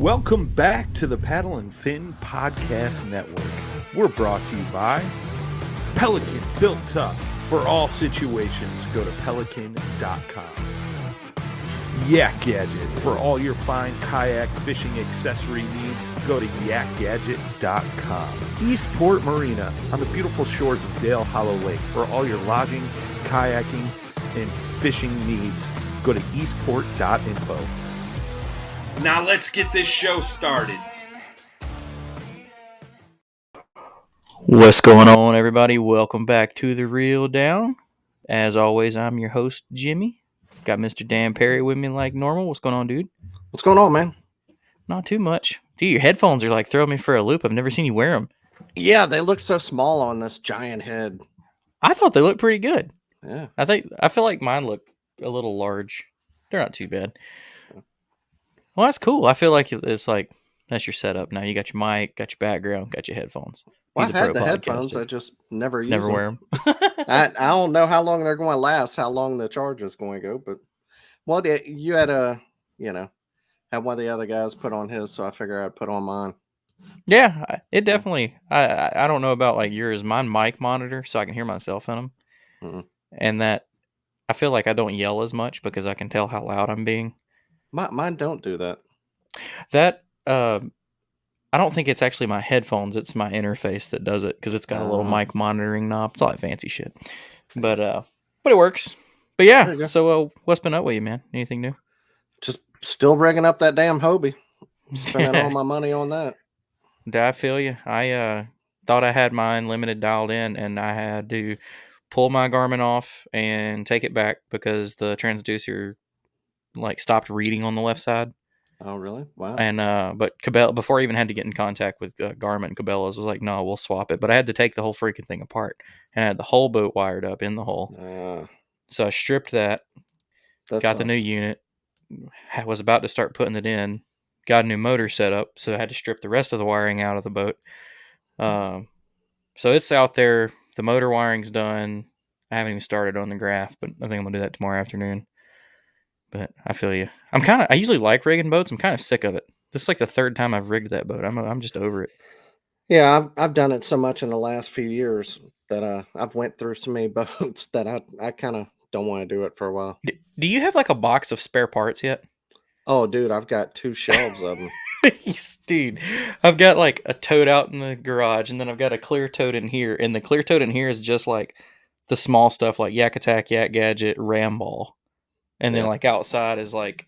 Welcome back to the Paddle and Fin Podcast Network. We're brought to you by Pelican, built tough for all situations. Go to pelican.com. Yak Gadget, for all your fine kayak fishing accessory needs. Go to yakgadget.com. Eastport Marina, on the beautiful shores of Dale Hollow Lake. For all your lodging, kayaking, and fishing needs, go to eastport.info. Now let's get this show started. What's going on, everybody? Welcome back to The Reel Down. As always, I'm your host, Jimmy. Got Mr. Dan Perry with me like normal. What's going on, dude? What's going on, man? Not too much. Dude, your headphones are like throwing me for a loop. I've never seen you wear them. Yeah, they look so small on this giant head. I thought they looked pretty good. Yeah. I feel like mine look a little large. They're not too bad. Well, that's cool. I feel like it's like that's your setup now. You got your mic, got your background, got your headphones. Well, I've had the headphones. I just never use them. Never wear them. I don't know how long they're going to last, how long the charge is going to go, but well, you had had one of the other guys put on his, so I figured I'd put on mine. Yeah, it definitely. I don't know about like yours. Mine mic monitor, so I can hear myself in them, and that I feel like I don't yell as much because I can tell how loud I'm being. Mine don't do that. That I don't think it's actually my headphones. It's my interface that does it because it's got a little mic monitoring knob. It's all that fancy shit, but it works. But yeah, so what's been up with you, man? Anything new? Just still rigging up that damn Hobie. Spending all my money on that. I feel you. I thought I had mine limited dialed in, and I had to pull my Garmin off and take it back because the transducer like stopped reading on the left side. Oh, really? Wow. And but Cabela, before I even had to get in contact with Garmin, Cabela's was like, no, we'll swap it. But I had to take the whole freaking thing apart, and I had the whole boat wired up in the hole. So I stripped that, got the new unit, was about to start putting it in, got a new motor set up, so I had to strip the rest of the wiring out of the boat. So it's out there. The motor wiring's done. I haven't even started on the graph, but I think I'm gonna do that tomorrow afternoon. But I feel you. I usually like rigging boats. I'm kind of sick of it. This is like the third time I've rigged that boat. I'm just over it. Yeah, I've done it so much in the last few years that I've went through so many boats that I kind of don't want to do it for a while. Do you have like a box of spare parts yet? Oh, dude, I've got 2 shelves of them. Dude, I've got like a tote out in the garage, and then I've got a clear tote in here. And the clear tote in here is just like the small stuff like Yak Attack, Yak Gadget, Ram Ball. And then like outside is like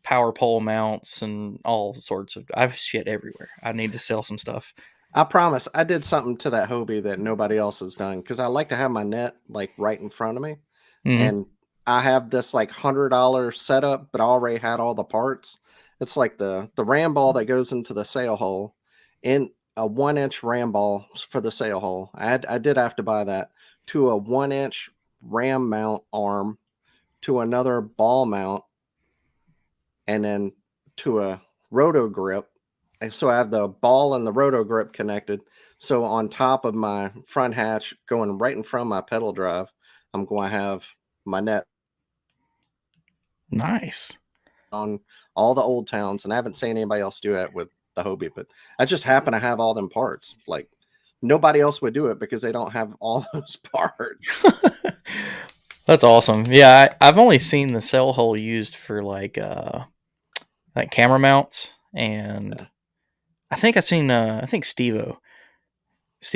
power pole mounts and all sorts of... I have shit everywhere. I need to sell some stuff. I promise. I did something to that Hobie that nobody else has done because I like to have my net like right in front of me. Mm-hmm. And I have this like $100 setup, but I already had all the parts. It's like the ram ball that goes into the sail hole, in a 1-inch ram ball for the sail hole. I did have to buy that, to a 1-inch ram mount arm, to another ball mount, and then to a roto grip. And so I have the ball and the roto grip connected. So on top of my front hatch, going right in front of my pedal drive, I'm going to have my net. Nice. On all the old towns, and I haven't seen anybody else do that with the Hobie, but I just happen to have all them parts. Like nobody else would do it because they don't have all those parts. That's awesome. Yeah, I've only seen the sail hole used for like camera mounts, and I think Steve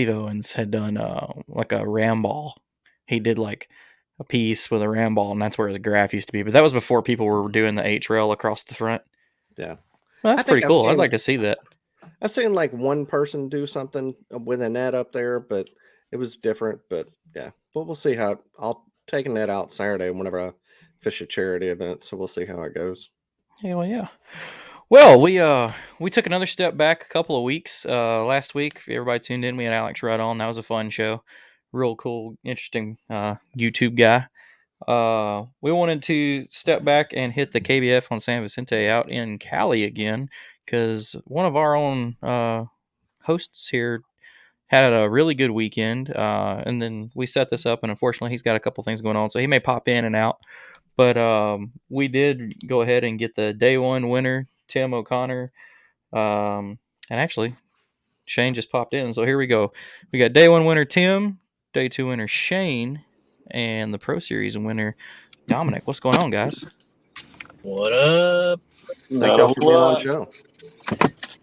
Owens had done like a ram ball. He did like a piece with a ram ball, and that's where his graph used to be. But that was before people were doing the H rail across the front. Yeah, well, that's pretty cool. I'd like to see that. I've seen like one person do something with a net up there, but it was different. But yeah, but we'll see how. I'll take a net out Saturday whenever I fish a charity event, so we'll see how it goes. Yeah. Well, we took another step back a couple of weeks. Last week, if everybody tuned in, we had Alex right on. That was a fun show. Real cool, interesting YouTube guy. We wanted to step back and hit the KBF on San Vicente out in Cali again because one of our own hosts here had a really good weekend, and then we set this up, and unfortunately he's got a couple things going on, so he may pop in and out. But we did go ahead and get the day one winner, Tim O'Connor, And actually, Shane just popped in, so here we go. We got day 1 winner Tim, day 2 winner Shane, and the Pro Series winner Dominic. What's going on, guys? What up? Thank y'all for being on the show.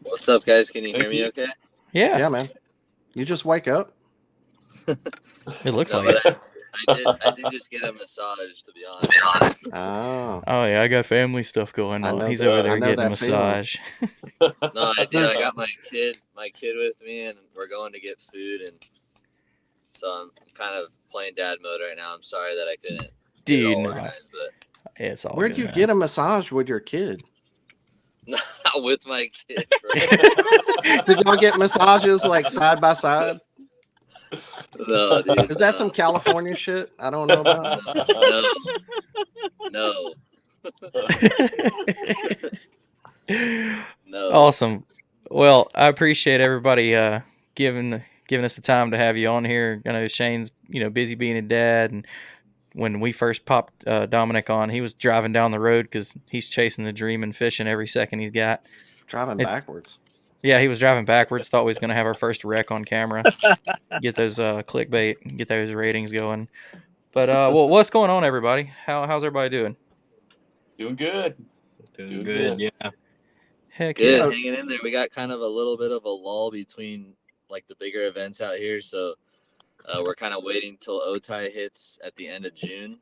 What's up, guys? Can you hear me okay? Yeah. Yeah, man. You just wake up? It looks like it. I did just get a massage, to be honest. Oh. Oh, yeah, I got family stuff going on. He's over there getting a massage. No, I did. I got my kid with me, and we're going to get food, and so I'm kind of playing dad mode right now. I'm sorry that I couldn't get it all organized, but it's all Where'd good, you man. get a massage with your kid? Not with my kid. Did y'all get massages like side by side? No, dude. Is that some California shit I don't know about? No. No. Awesome. Well, I appreciate everybody giving us the time to have you on here. I know Shane's busy being a dad, and when we first popped Dominic on, he was driving down the road because he's chasing the dream and fishing every second he's got. Driving backwards. Yeah, he was driving backwards. Thought we was going to have our first wreck on camera. Get those clickbait, get those ratings going. But well, what's going on, everybody? How's everybody doing? Doing good. Doing good. Yeah. Heck good. yeah. Hanging in there. We got kind of a little bit of a lull between like the bigger events out here, so we're kind of waiting till Otai hits at the end of June.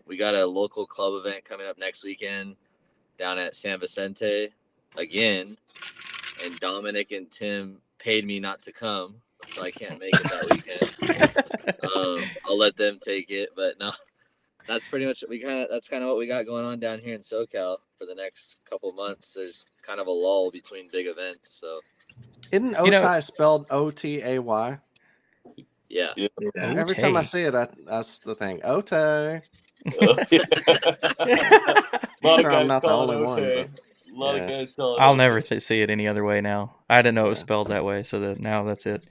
We got a local club event coming up next weekend down at San Vicente again, and Dominic and Tim paid me not to come, so I can't make it that weekend. I'll let them take it, but no, that's pretty much that's kind of what we got going on down here in Socal for the next couple months. There's kind of a lull between big events, so. Isn't Otai spelled O-T-A-Y? Yeah. Every time I see it, that's the thing. Otai. I'm not the only one. But, a lot of guys call it. I'll never see it any other way now. I didn't know it was spelled that way, so now that's it.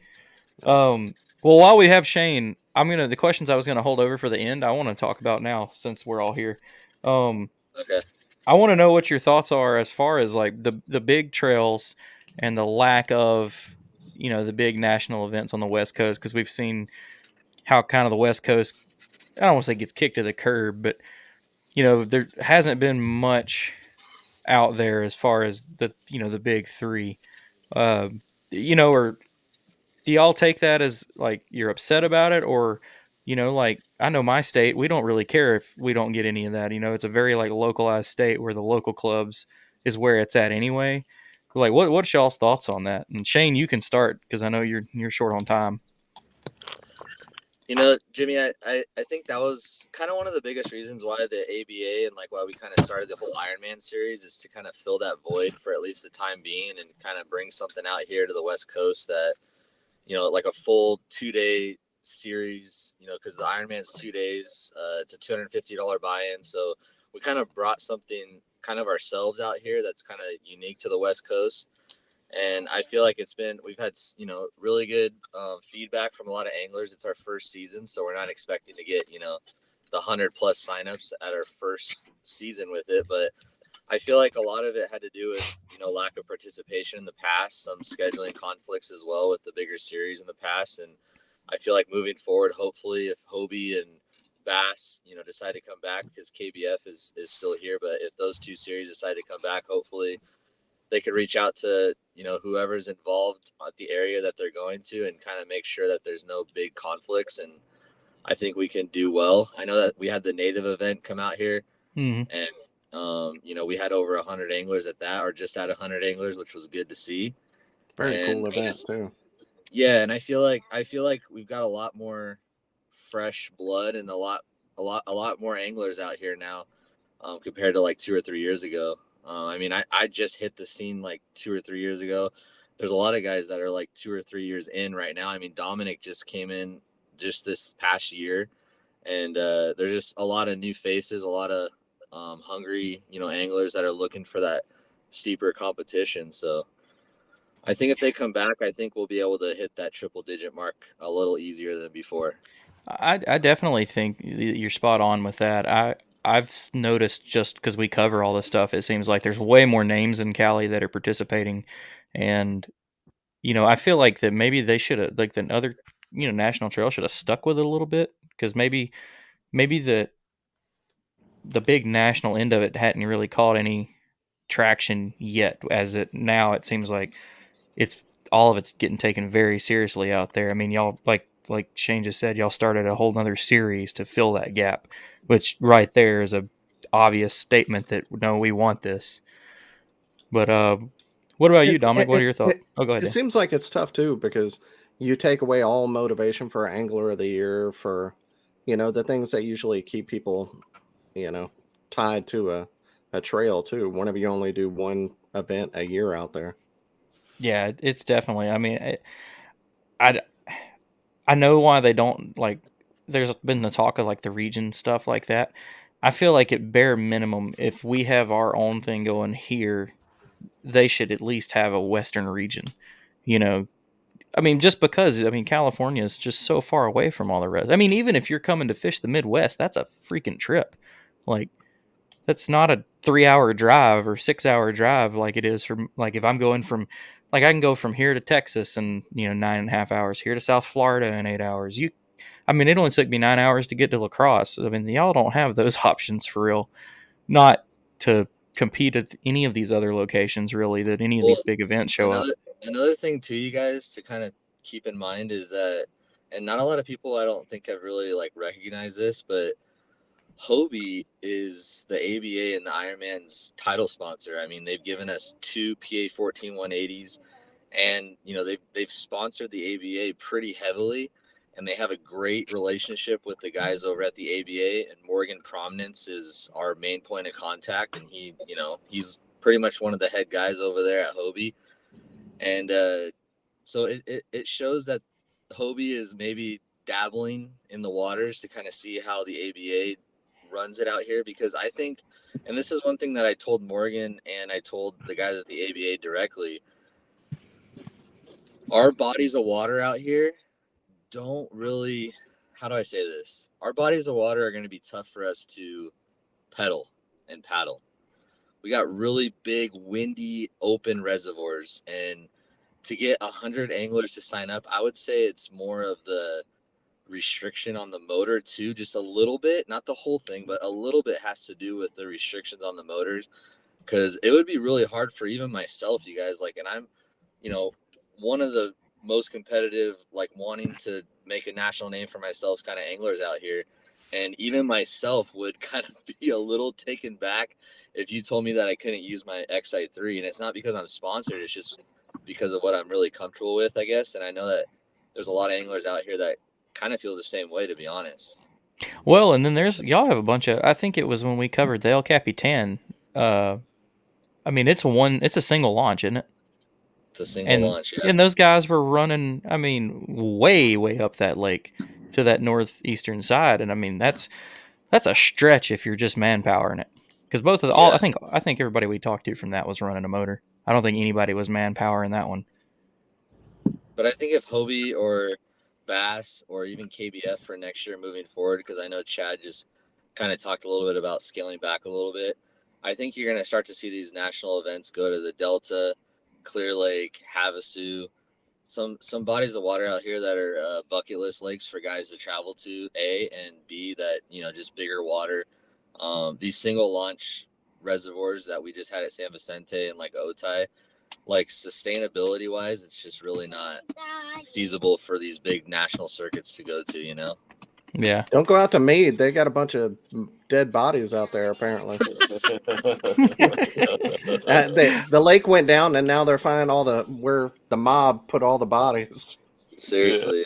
Well, while we have Shane, the questions I was gonna hold over for the end, I want to talk about now since we're all here. Okay. I want to know what your thoughts are as far as like the big trails and the lack of the big national events on the West Coast, because we've seen how kind of the West Coast, I don't want to say gets kicked to the curb, but there hasn't been much out there as far as the the big three. Or do y'all take that as like you're upset about it, or like I know my state, we don't really care if we don't get any of that. It's a very like localized state where the local clubs is where it's at anyway. Like what's y'all's thoughts on that? And Shane, you can start because I know you're short on time. Jimmy, I think that was kind of one of the biggest reasons why the ABA and like why we kind of started the whole Ironman series is to kind of fill that void for at least the time being and kind of bring something out here to the West Coast that, like a full 2-day series, because the Ironman's 2 days, it's a $250 buy-in. So we kind of brought something kind of ourselves out here that's kind of unique to the West Coast. And I feel like we've had, really good feedback from a lot of anglers. It's our first season, so we're not expecting to get, the 100+ signups at our first season with it. But I feel like a lot of it had to do with, lack of participation in the past, some scheduling conflicts as well with the bigger series in the past. And I feel like moving forward, hopefully if Hobie and Bass, decide to come back, because KBF is still here, but if those two series decide to come back, hopefully they could reach out to, whoever's involved at the area that they're going to and kind of make sure that there's no big conflicts. And I think we can do well. I know that we had the native event come out here, and, we had over 100 anglers at that, or just at 100 anglers, which was good to see. Very cool event too. Yeah. And I feel like we've got a lot more fresh blood and a lot more anglers out here now, compared to like 2 or 3 years ago. I just hit the scene like 2 or 3 years ago. There's a lot of guys that are like 2 or 3 years in right now. Dominic just came in just this past year, and there's just a lot of new faces, a lot of hungry, anglers that are looking for that steeper competition. So I think if they come back, I think we'll be able to hit that triple-digit mark a little easier than before. I definitely think you're spot on with that. I've noticed just because we cover all this stuff, it seems like there's way more names in Cali that are participating, and I feel like that maybe they should have, like, the other national trail should have stuck with it a little bit, because maybe the big national end of it hadn't really caught any traction yet. As it now, it seems like it's all of it's getting taken very seriously out there. I mean, y'all, like Shane just said, y'all started a whole nother series to fill that gap, which right there is a obvious statement that no, we want this. But what about you, Dominic? What are your thoughts? Oh, go ahead. It Dan. seems like it's tough too, because you take away all motivation for Angler of the Year, for the things that usually keep people tied to a trail too. Whenever you only do one event a year out there. Yeah, it's definitely. I mean, I know why they don't, like. There's been the talk of like the region stuff like that. I feel like at bare minimum, if we have our own thing going here, they should at least have a Western region. I mean, just because California is just so far away from all the rest. I mean, even if you're coming to fish the Midwest, that's a freaking trip. Like, that's not a 3-hour drive or 6-hour drive like it is from, like, if I'm going from, like, I can go from here to Texas in 9.5 hours, here to South Florida in 8 hours. It only took me 9 hours to get to La Crosse. I mean, y'all don't have those options for real. Not to compete at any of these other locations, really, that any of these big events show up. Another thing too, you guys, to kind of keep in mind is that, and not a lot of people I don't think have really like recognized this, but Hobie is the ABA and the Ironman's title sponsor. I mean, they've given us 2 PA 14 180s, and they've sponsored the ABA pretty heavily, and they have a great relationship with the guys over at the ABA. And Morgan Prominence is our main point of contact, and he's pretty much one of the head guys over there at Hobie. And so it shows that Hobie is maybe dabbling in the waters to kind of see how the ABA runs it out here, because I think, and this is one thing that I told Morgan and I told the guys at the ABA directly, our bodies of water out here don't really, how do I say this? Our bodies of water are going to be tough for us to pedal and paddle. We got really big, windy, open reservoirs, and to get 100 anglers to sign up, I would say it's more of the restriction on the motor too, just a little bit, not the whole thing, but a little bit has to do with the restrictions on the motors, because it would be really hard for even myself, you guys, like, and I'm one of the most competitive, like, wanting to make a national name for myself kind of anglers out here, and even myself would kind of be a little taken back if you told me that I couldn't use my Excite 3. And it's not because I'm sponsored, it's just because of what I'm really comfortable with, I guess. And I know that there's a lot of anglers out here that kind of feel the same way, to be honest. Well, and then y'all have a bunch of, I think it was when we covered the El Capitan. It's a single launch, isn't it? It's a single launch, yeah. And those guys were running, way, way up that lake to that northeastern side. And that's a stretch if you're just manpowering it. Because both of I think everybody we talked to from that was running a motor. I don't think anybody was manpowering that one. But I think if Hobie or Bass or even KBF for next year moving forward, because I know Chad just kind of talked a little bit about scaling back a little bit, I think you're going to start to see these national events go to the Delta, Clear Lake, Havasu, some bodies of water out here that are bucket list lakes for guys to travel to, A, and B, that, just bigger water. These single launch reservoirs that we just had at San Vicente and like Otay, like, sustainability wise, it's just really not feasible for these big national circuits to go to, Yeah. Don't go out to Meade. They got a bunch of dead bodies out there, apparently. The lake went down, and now they're finding where the mob put all the bodies. Seriously,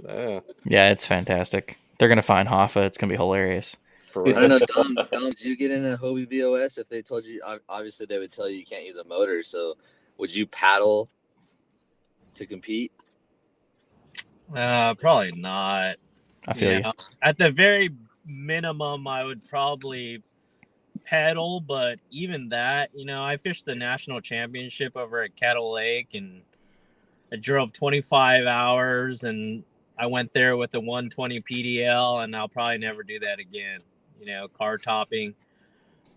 yeah. Yeah, it's fantastic. They're going to find Hoffa. It's going to be hilarious. I don't know, Dom, did you get in a Hobie BOS? If they told you, obviously they would tell you can't use a motor, so would you paddle to compete? Probably not. I feel you. At the very minimum, I would probably pedal, but even that, I fished the national championship over at Kettle Lake, and I drove 25 hours, and I went there with the 120 PDL, and I'll probably never do that again. car topping.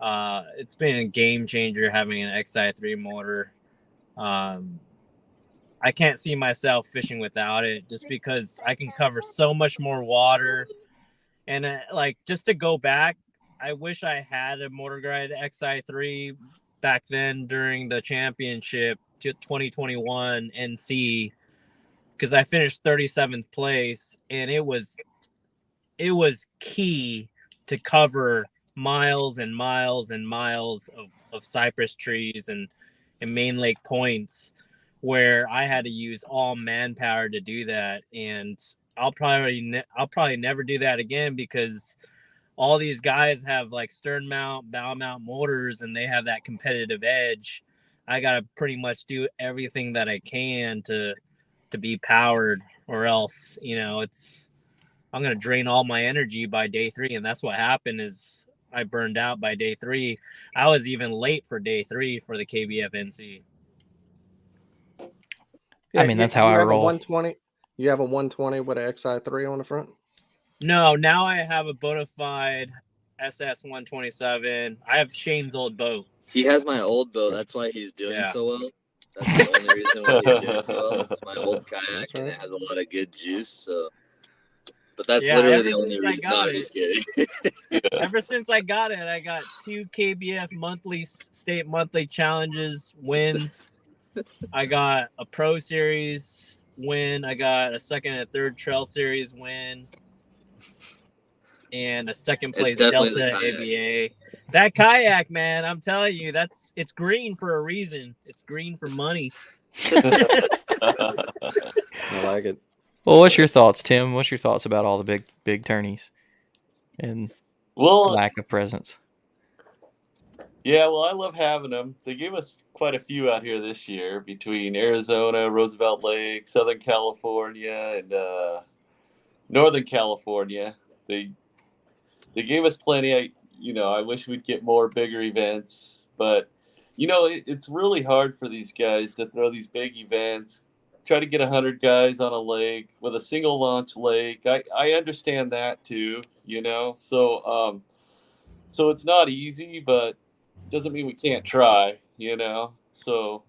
It's been a game changer having an XI3 motor. I can't see myself fishing without it, just because I can cover so much more water. And just to go back, I wish I had a Motor Guide XI3 back then during the championship 2021 NC, because I finished 37th place, and it was key to cover miles and miles and miles of cypress trees and main lake points, where I had to use all manpower to do that. And I'll probably never do that again, because all these guys have like stern mount, bow mount motors, and they have that competitive edge. I got to pretty much do everything that I can to be powered, or else, I'm going to drain all my energy by day 3. And that's what happened, is I burned out by day 3. I was even late for day 3 for the KBF NC. Yeah, I mean, that's how I roll. 120. You have a 120 with an XI3 on the front? No, now I have a bona fide SS127. I have Shane's old boat. He has my old boat. That's why he's doing so well. That's the only reason why he's doing so well. It's my old kayak, and it has a lot of good juice. So, but that's literally the only reason. No, I'm just kidding. Ever since I got it, I got 2 KBF state monthly challenges wins. I got a Pro Series win. I got a 2nd and 3rd Trail Series win, and a 2nd place Delta ABA. That kayak, man, I'm telling you, it's green for a reason. It's green for money. I like it. Well, what's your thoughts, Tim? What's your thoughts about all the big tourneys and lack of presence? Yeah, well, I love having them. They gave us quite a few out here this year, between Arizona, Roosevelt Lake, Southern California, and Northern California. They gave us plenty. I wish we'd get more bigger events, but it's really hard for these guys to throw these big events. Try to get 100 guys on a lake with a single launch lake. I understand that too, so it's not easy, but doesn't mean we can't try, So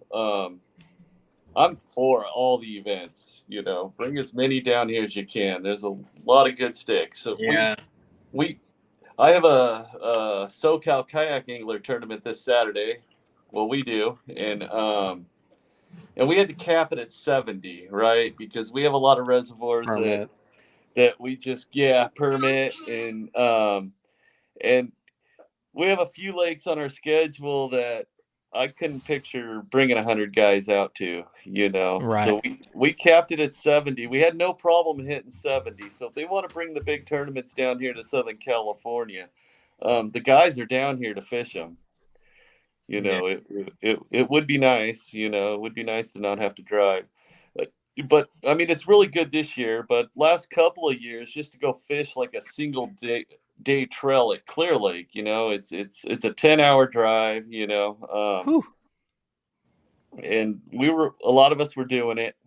I'm for all the events, bring as many down here as you can. There's a lot of good sticks. So yeah. I have a Socal Kayak Angler tournament this Saturday. Well, we do, and we had to cap it at 70, right? Because we have a lot of reservoirs that we just permit, and we have a few lakes on our schedule that I couldn't picture bringing 100 guys out to, Right. So we capped it at 70. We had no problem hitting 70. So if they want to bring the big tournaments down here to Southern California, the guys are down here to fish them. It would be nice, it would be nice to not have to drive. But I mean, it's really good this year, but last couple of years, just to go fish like a single day trail at Clear Lake, it's a 10-hour drive, and a lot of us were doing it,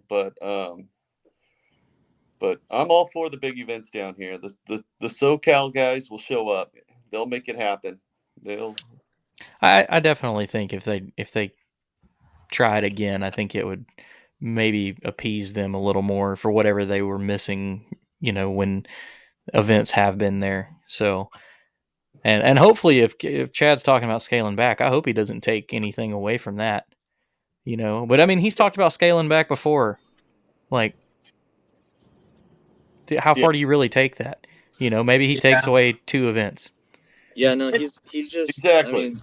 but I'm all for the big events down here. The SoCal guys will show up. They'll make it happen. I definitely think if they tried again, I think it would maybe appease them a little more for whatever they were missing, when events have been there. So, and hopefully if Chad's talking about scaling back, I hope he doesn't take anything away from that, but I mean, he's talked about scaling back before. Like, how far do you really take that? Maybe he takes away 2 events. Yeah, no, he's just exactly. I mean,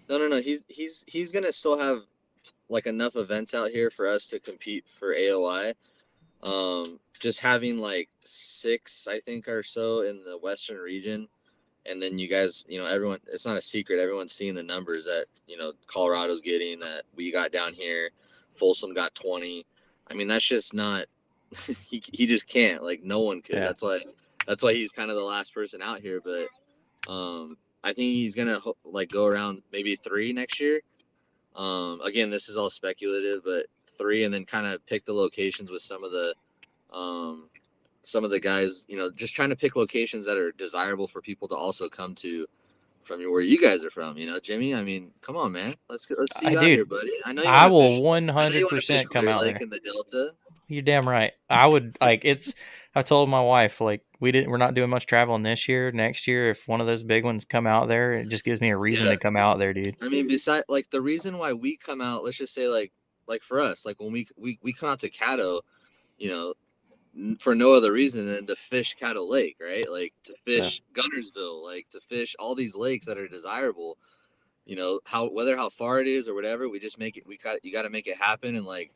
no. He's gonna still have like enough events out here for us to compete for AOI. Just having like 6, I think, or so in the Western region, and then you guys, everyone. It's not a secret. Everyone's seeing the numbers that Colorado's getting, that we got down here. Folsom got 20. I mean, that's just not. he just can't. Like, no one could. Yeah. That's why he's kind of the last person out here. But I think he's gonna go around maybe 3 next year. Again, this is all speculative, but 3, and then kind of pick the locations with some of the some of the guys, just trying to pick locations that are desirable for people to also come to from where you guys are from. Jimmy, I mean, come on, man. Let's see you out here, buddy. I know you I want to will fish. 100% come Clear out Lake there. in the Delta. You're damn right. I would I told my wife, like, we're not doing much traveling this year. Next year, if one of those big ones come out there, it just gives me a reason to come out there, dude. I mean, besides, like, the reason why we come out, let's just say, like for us, like when we come out to Caddo, for no other reason than to fish Caddo Lake, right? Like to fish Gunnersville, like to fish all these lakes that are desirable. How far it is or whatever, we just make it. You got to make it happen, and like,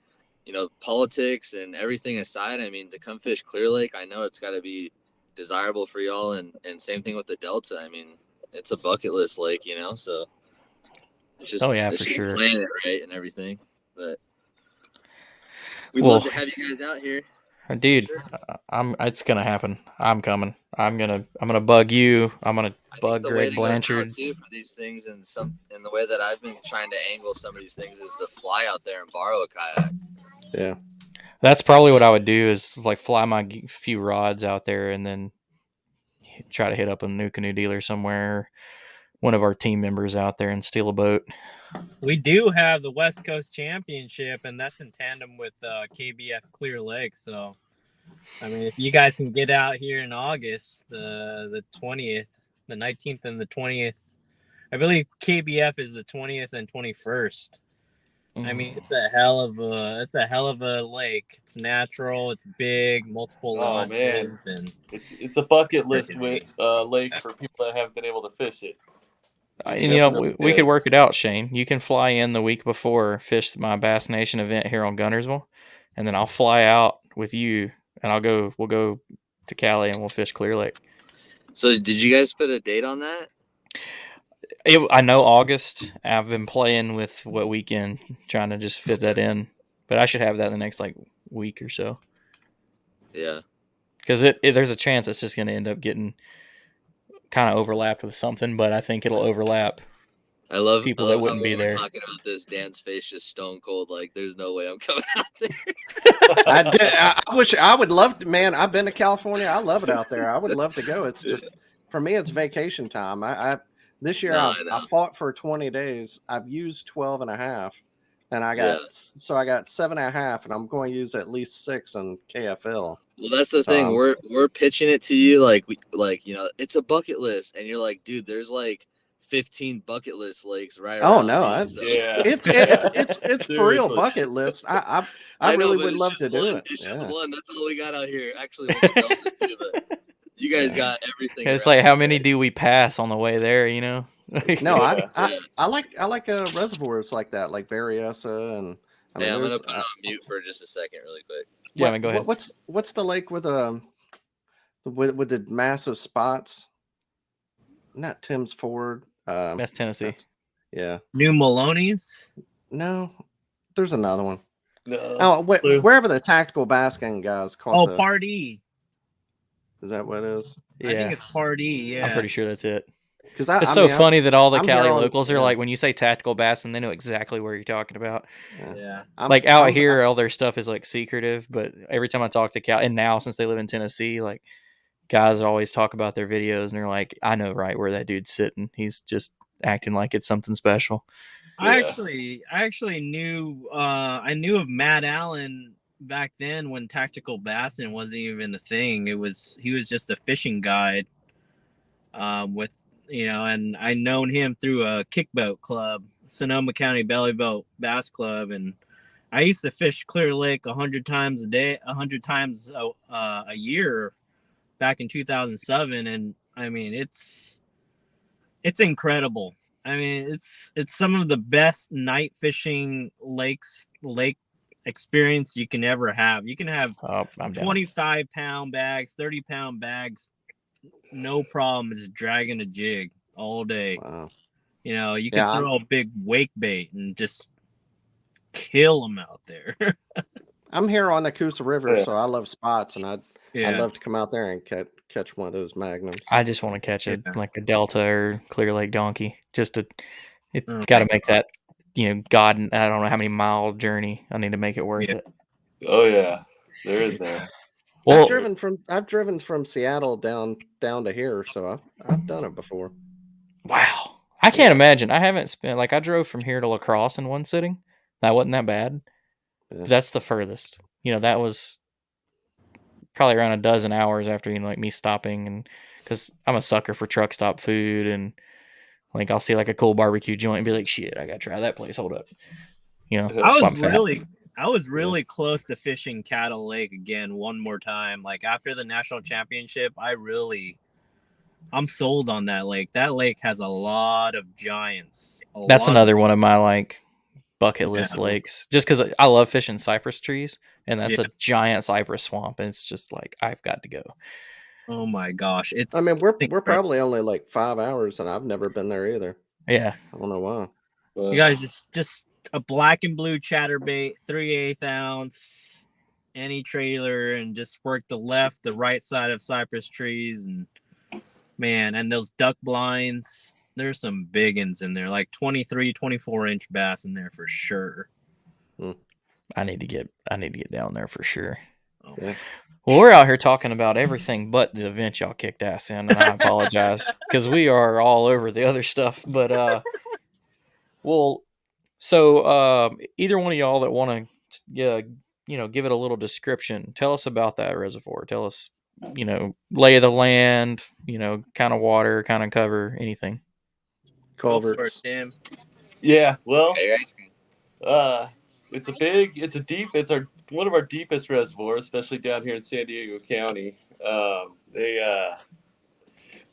politics and everything aside, I mean, to come fish Clear Lake, I know it's got to be desirable for y'all, and same thing with the Delta. I mean, it's a bucket list lake, so it's just, for sure, plan it right and everything. But we'd love to have you guys out here, dude. Sure. It's gonna happen. I'm coming. I'm gonna bug you. I'm gonna bug Greg Blanchard too for these things, and the way that I've been trying to angle some of these things is to fly out there and borrow a kayak. Yeah, that's probably what I would do, is like fly my few rods out there and then try to hit up a new canoe dealer somewhere, one of our team members out there, and steal a boat. We do have the West Coast Championship, and that's in tandem with KBF Clear Lake. So, I mean, if you guys can get out here in August, the 20th, the 19th and the 20th, I believe KBF is the 20th and 21st. I mean, it's a hell of a lake. It's natural. It's big, multiple launches. Man, and it's a bucket list lake for people that haven't been able to fish it. And we could work it out, Shane. You can fly in the week before, fish my Bass Nation event here on Gunnersville, and then I'll fly out with you, and we'll go to Cali and we'll fish Clear Lake. So did you guys put a date on that? I know August. I've been playing with what weekend, trying to just fit that in, but I should have that in the next week or so. Yeah, because there's a chance it's just going to end up getting kind of overlapped with something, but I think it'll overlap. I love people that wouldn't be there talking about this. Dan's face just stone cold. Like, there's no way I'm coming out there. I wish I would love to, man. I've been to California. I love it out there. I would love to go. It's just, for me, it's vacation time. This year I fought for 20 days. I've used 12 and a half, and I got 7.5, and I'm going to use at least 6 on KFL. Well, that's the thing. We're pitching it to you like it's a bucket list, and you're like, dude, there's like 15 bucket list lakes right around. It's for real bucket list. I really would love to do it. It's just one. That's all we got out here. Actually, too, but you guys got everything. It's like, how many do we pass on the way there? No, I like reservoirs like that, like Berryessa, and I'm gonna put it on mute for just a second, really quick. Yeah, go ahead. What's the lake with the massive spots? Not Tim's Ford. That's Tennessee. Yeah. New Maloney's? No, there's another one. No. Wherever the tactical basking guys call it. Pardee. Is that what it is? Yeah. I think it's Pardee. Yeah. I'm pretty sure that's it. Because it's funny that all the Cali locals are like, when you say tactical bass, and they know exactly where you're talking about. Yeah. Out here, all their stuff is like secretive, but every time I talk to Cali, and now since they live in Tennessee, like, guys always talk about their videos, and they're like, I know right where that dude's sitting. He's just acting like it's something special. I actually knew I knew of Matt Allen back then when tactical bassing wasn't even a thing. He was just a fishing guide with and I known him through a kickboat club, Sonoma County Belly Boat Bass Club, and I used to fish Clear Lake 100 times a year back in 2007, and I mean it's incredible. I mean it's some of the best night fishing lake experience you can ever have. You can have 25-pound bags, 30-pound bags, no problem, just dragging a jig all day. Wow. You can throw a big wake bait and just kill them out there. I'm here on the Coosa River, so I love spots, and I'd love to come out there and catch one of those magnums. I just want to catch like a Delta or Clear Lake donkey. Got to make that, God, I don't know how many mile journey. I need to make it worth it. Oh yeah, there is that. Well, I've driven from Seattle down to here, so I've done it before. Wow. I can't imagine. I haven't spent I drove from here to La Crosse in one sitting. That wasn't that bad. Yeah. But that's the furthest. That was probably around a dozen hours after me stopping, and because I'm a sucker for truck stop food, and I'll see a cool barbecue joint and be like, shit, I gotta try that place. Hold up. I was really close to fishing Cattle Lake again one more time. After the national championship, I'm sold on that lake. That lake has a lot of giants. That's another one of my bucket list lakes, just because I love fishing cypress trees, and that's a giant cypress swamp, and it's just I've got to go. Oh my gosh. We're probably only 5 hours, and I've never been there either. Yeah. I don't know why. You guys just a black and blue chatterbait, 3/8 ounce, any trailer, and just work the right side of cypress trees, and man, and those duck blinds, there's some big ones in there, 23, 24-inch bass in there for sure. I need to get down there for sure. Oh. Yeah. Well, we're out here talking about everything but the event y'all kicked ass in, and I apologize because we are all over the other stuff. But so either one of y'all that want to, give it a little description, tell us about that reservoir. Tell us, lay of the land, kind of water, kind of cover, anything. Culverts. Yeah, well, it's one of our deepest reservoirs, especially down here in San Diego County.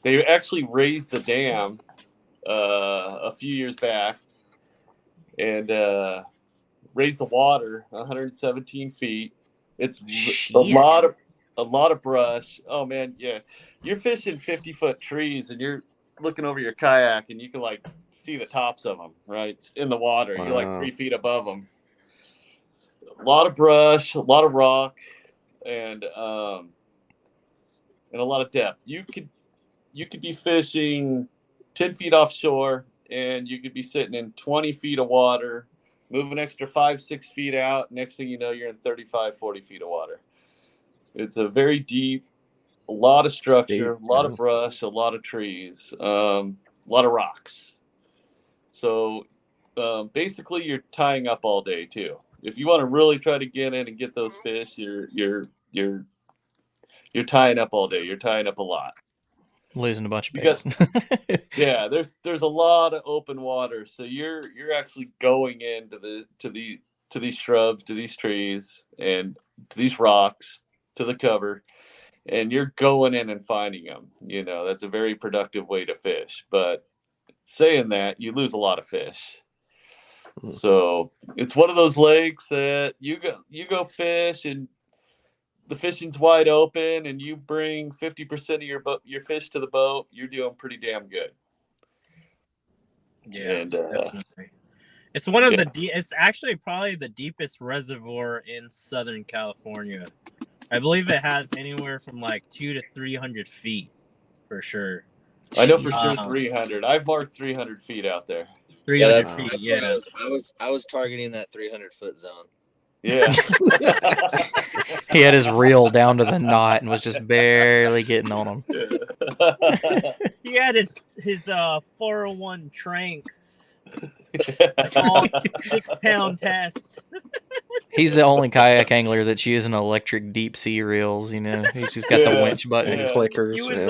They actually raised the dam a few years back and raised the water 117 feet. It's a lot of brush. Oh man, yeah, you're fishing 50-foot trees and you're looking over your kayak and you can see the tops of them right in the water. Wow. You're 3 feet above them. A lot of brush, a lot of rock, and a lot of depth. You could be fishing 10 feet offshore and you could be sitting in 20 feet of water, move an extra 5-6 feet out. Next thing you know, you're in 35, 40 feet of water. It's a very deep, a lot of structure, a lot of brush, a lot of trees, a lot of rocks. So basically you're tying up all day too. If you want to really try to get in and get those fish, you're tying up all day. You're tying up a lot. Losing a bunch of baits. Yeah, there's a lot of open water, so you're actually going into these shrubs, to these trees, and to these rocks, to the cover, and you're going in and finding them. That's a very productive way to fish. But saying that, you lose a lot of fish. So it's one of those lakes that you go fish and the fishing's wide open and you bring 50% of your fish to the boat, you're doing pretty damn good. Yeah, and definitely. It's one of it's actually probably the deepest reservoir in Southern California. I believe it has anywhere from 200 to 300 feet for sure. I know for sure 300. I've marked 300 feet out there. 300 feet. Yeah, I was targeting that 300-foot zone. Yeah. He had his reel down to the knot and was just barely getting on him. He had his 401 Tranks. 6-pound test. He's the only kayak angler that's using electric deep sea reels. He's just got the winch button and clickers. He was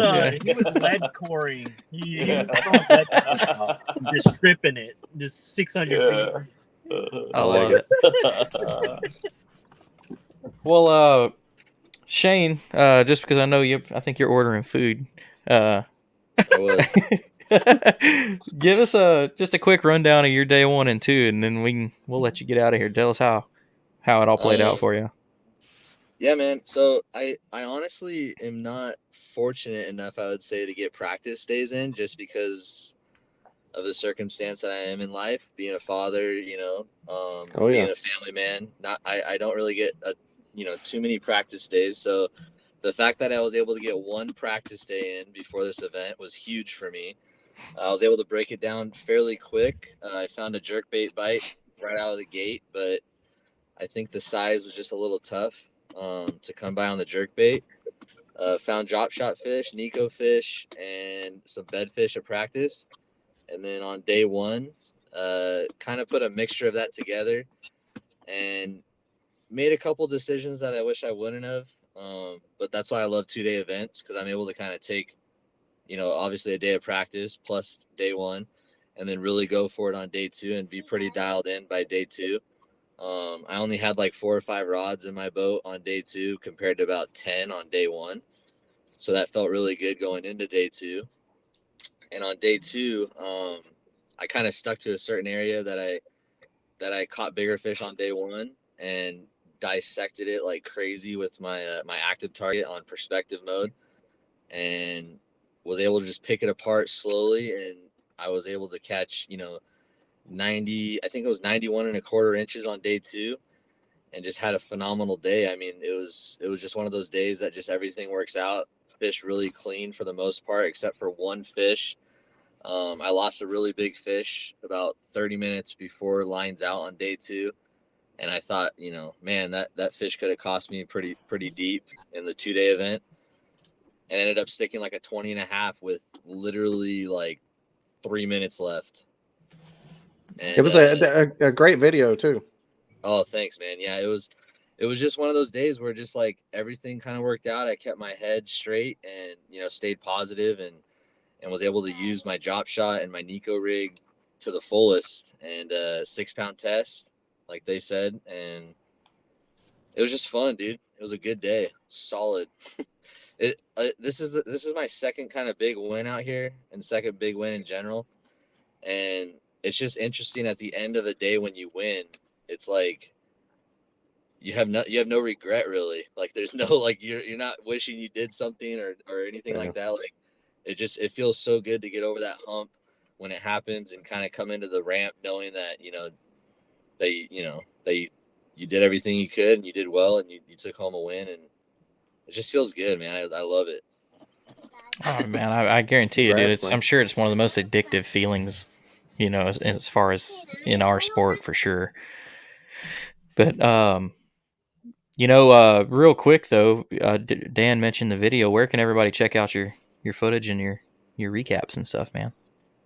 lead coring. He was just stripping it, just 600 feet. I love it. Well, Shane, just because I know I think you're ordering food. I was. Give us just a quick rundown of your day 1 and 2, and then we'll let you get out of here. Tell us how it all played out for you. Yeah, man. So I honestly am not fortunate enough, I would say, to get practice days in, just because of the circumstance that I am in life, being a father, being a family man. I don't really get too many practice days. So the fact that I was able to get one practice day in before this event was huge for me. I was able to break it down fairly quick. I found a jerkbait bite right out of the gate, but I think the size was just a little tough. to come by on the jerkbait. Found drop shot fish, Nico fish, and some bed fish at practice. And then on day one, kind of put a mixture of that together and made a couple decisions that I wish I wouldn't have. But that's why I love 2-day events, because I'm able to kind of take, obviously a day of practice plus day one, and then really go for it on day two and be pretty dialed in by day two. I only had like 4 or 5 rods in my boat on day two compared to about 10 on day one. So that felt really good going into day two. And on day two, I kind of stuck to a certain area that I caught bigger fish on day one and dissected it like crazy with my my active target on perspective mode, and was able to just pick it apart slowly. And I was able to catch 90, I think it was 91 1/4 inches on day two, and just had a phenomenal day. I mean, it was just one of those days that just everything works out. Fish really clean for the most part, except for one fish. I lost a really big fish about 30 minutes before lines out on day two. And I thought, man, that fish could have cost me pretty deep in the 2-day event, and ended up sticking like a 20.5 with literally like 3 minutes left. And, it was a great video too. Oh, thanks, man. Yeah, it was just one of those days where just like everything kind of worked out. I kept my head straight and, stayed positive and was able to use my drop shot and my Nico rig to the fullest, and 6-pound test, like they said. And it was just fun, dude. It was a good day. Solid. This is my second kind of big win out here, and second big win in general. And it's just interesting at the end of the day when you win, it's like you have no regret really. Like there's no like you're not wishing you did something or anything like that. Like it feels so good to get over that hump when it happens and kind of come into the ramp knowing that you did everything you could and you did well and you took home a win, and it just feels good, man. I love it. Oh man, I guarantee you, dude. I'm sure it's one of the most addictive feelings, as far as in our sport for sure. But real quick though, Dan mentioned the video. Where can everybody check out your footage and your recaps and stuff, man?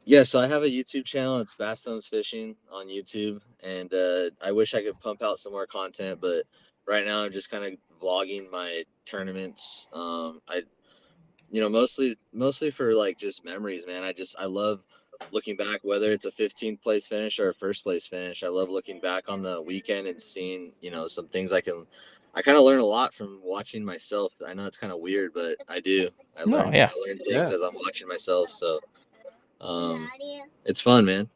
Yeah, so I have a YouTube channel. It's Bass Thumbs Fishing on YouTube, and I wish I could pump out some more content, but right now I'm just kind of vlogging my tournaments. Mostly for like just memories, man. I love looking back, whether it's a 15th place finish or a first place finish. I love looking back on the weekend and seeing, some things I kind of learn a lot from watching myself. I know it's kind of weird, but I do. I learn things as I'm watching myself. So it's fun, man.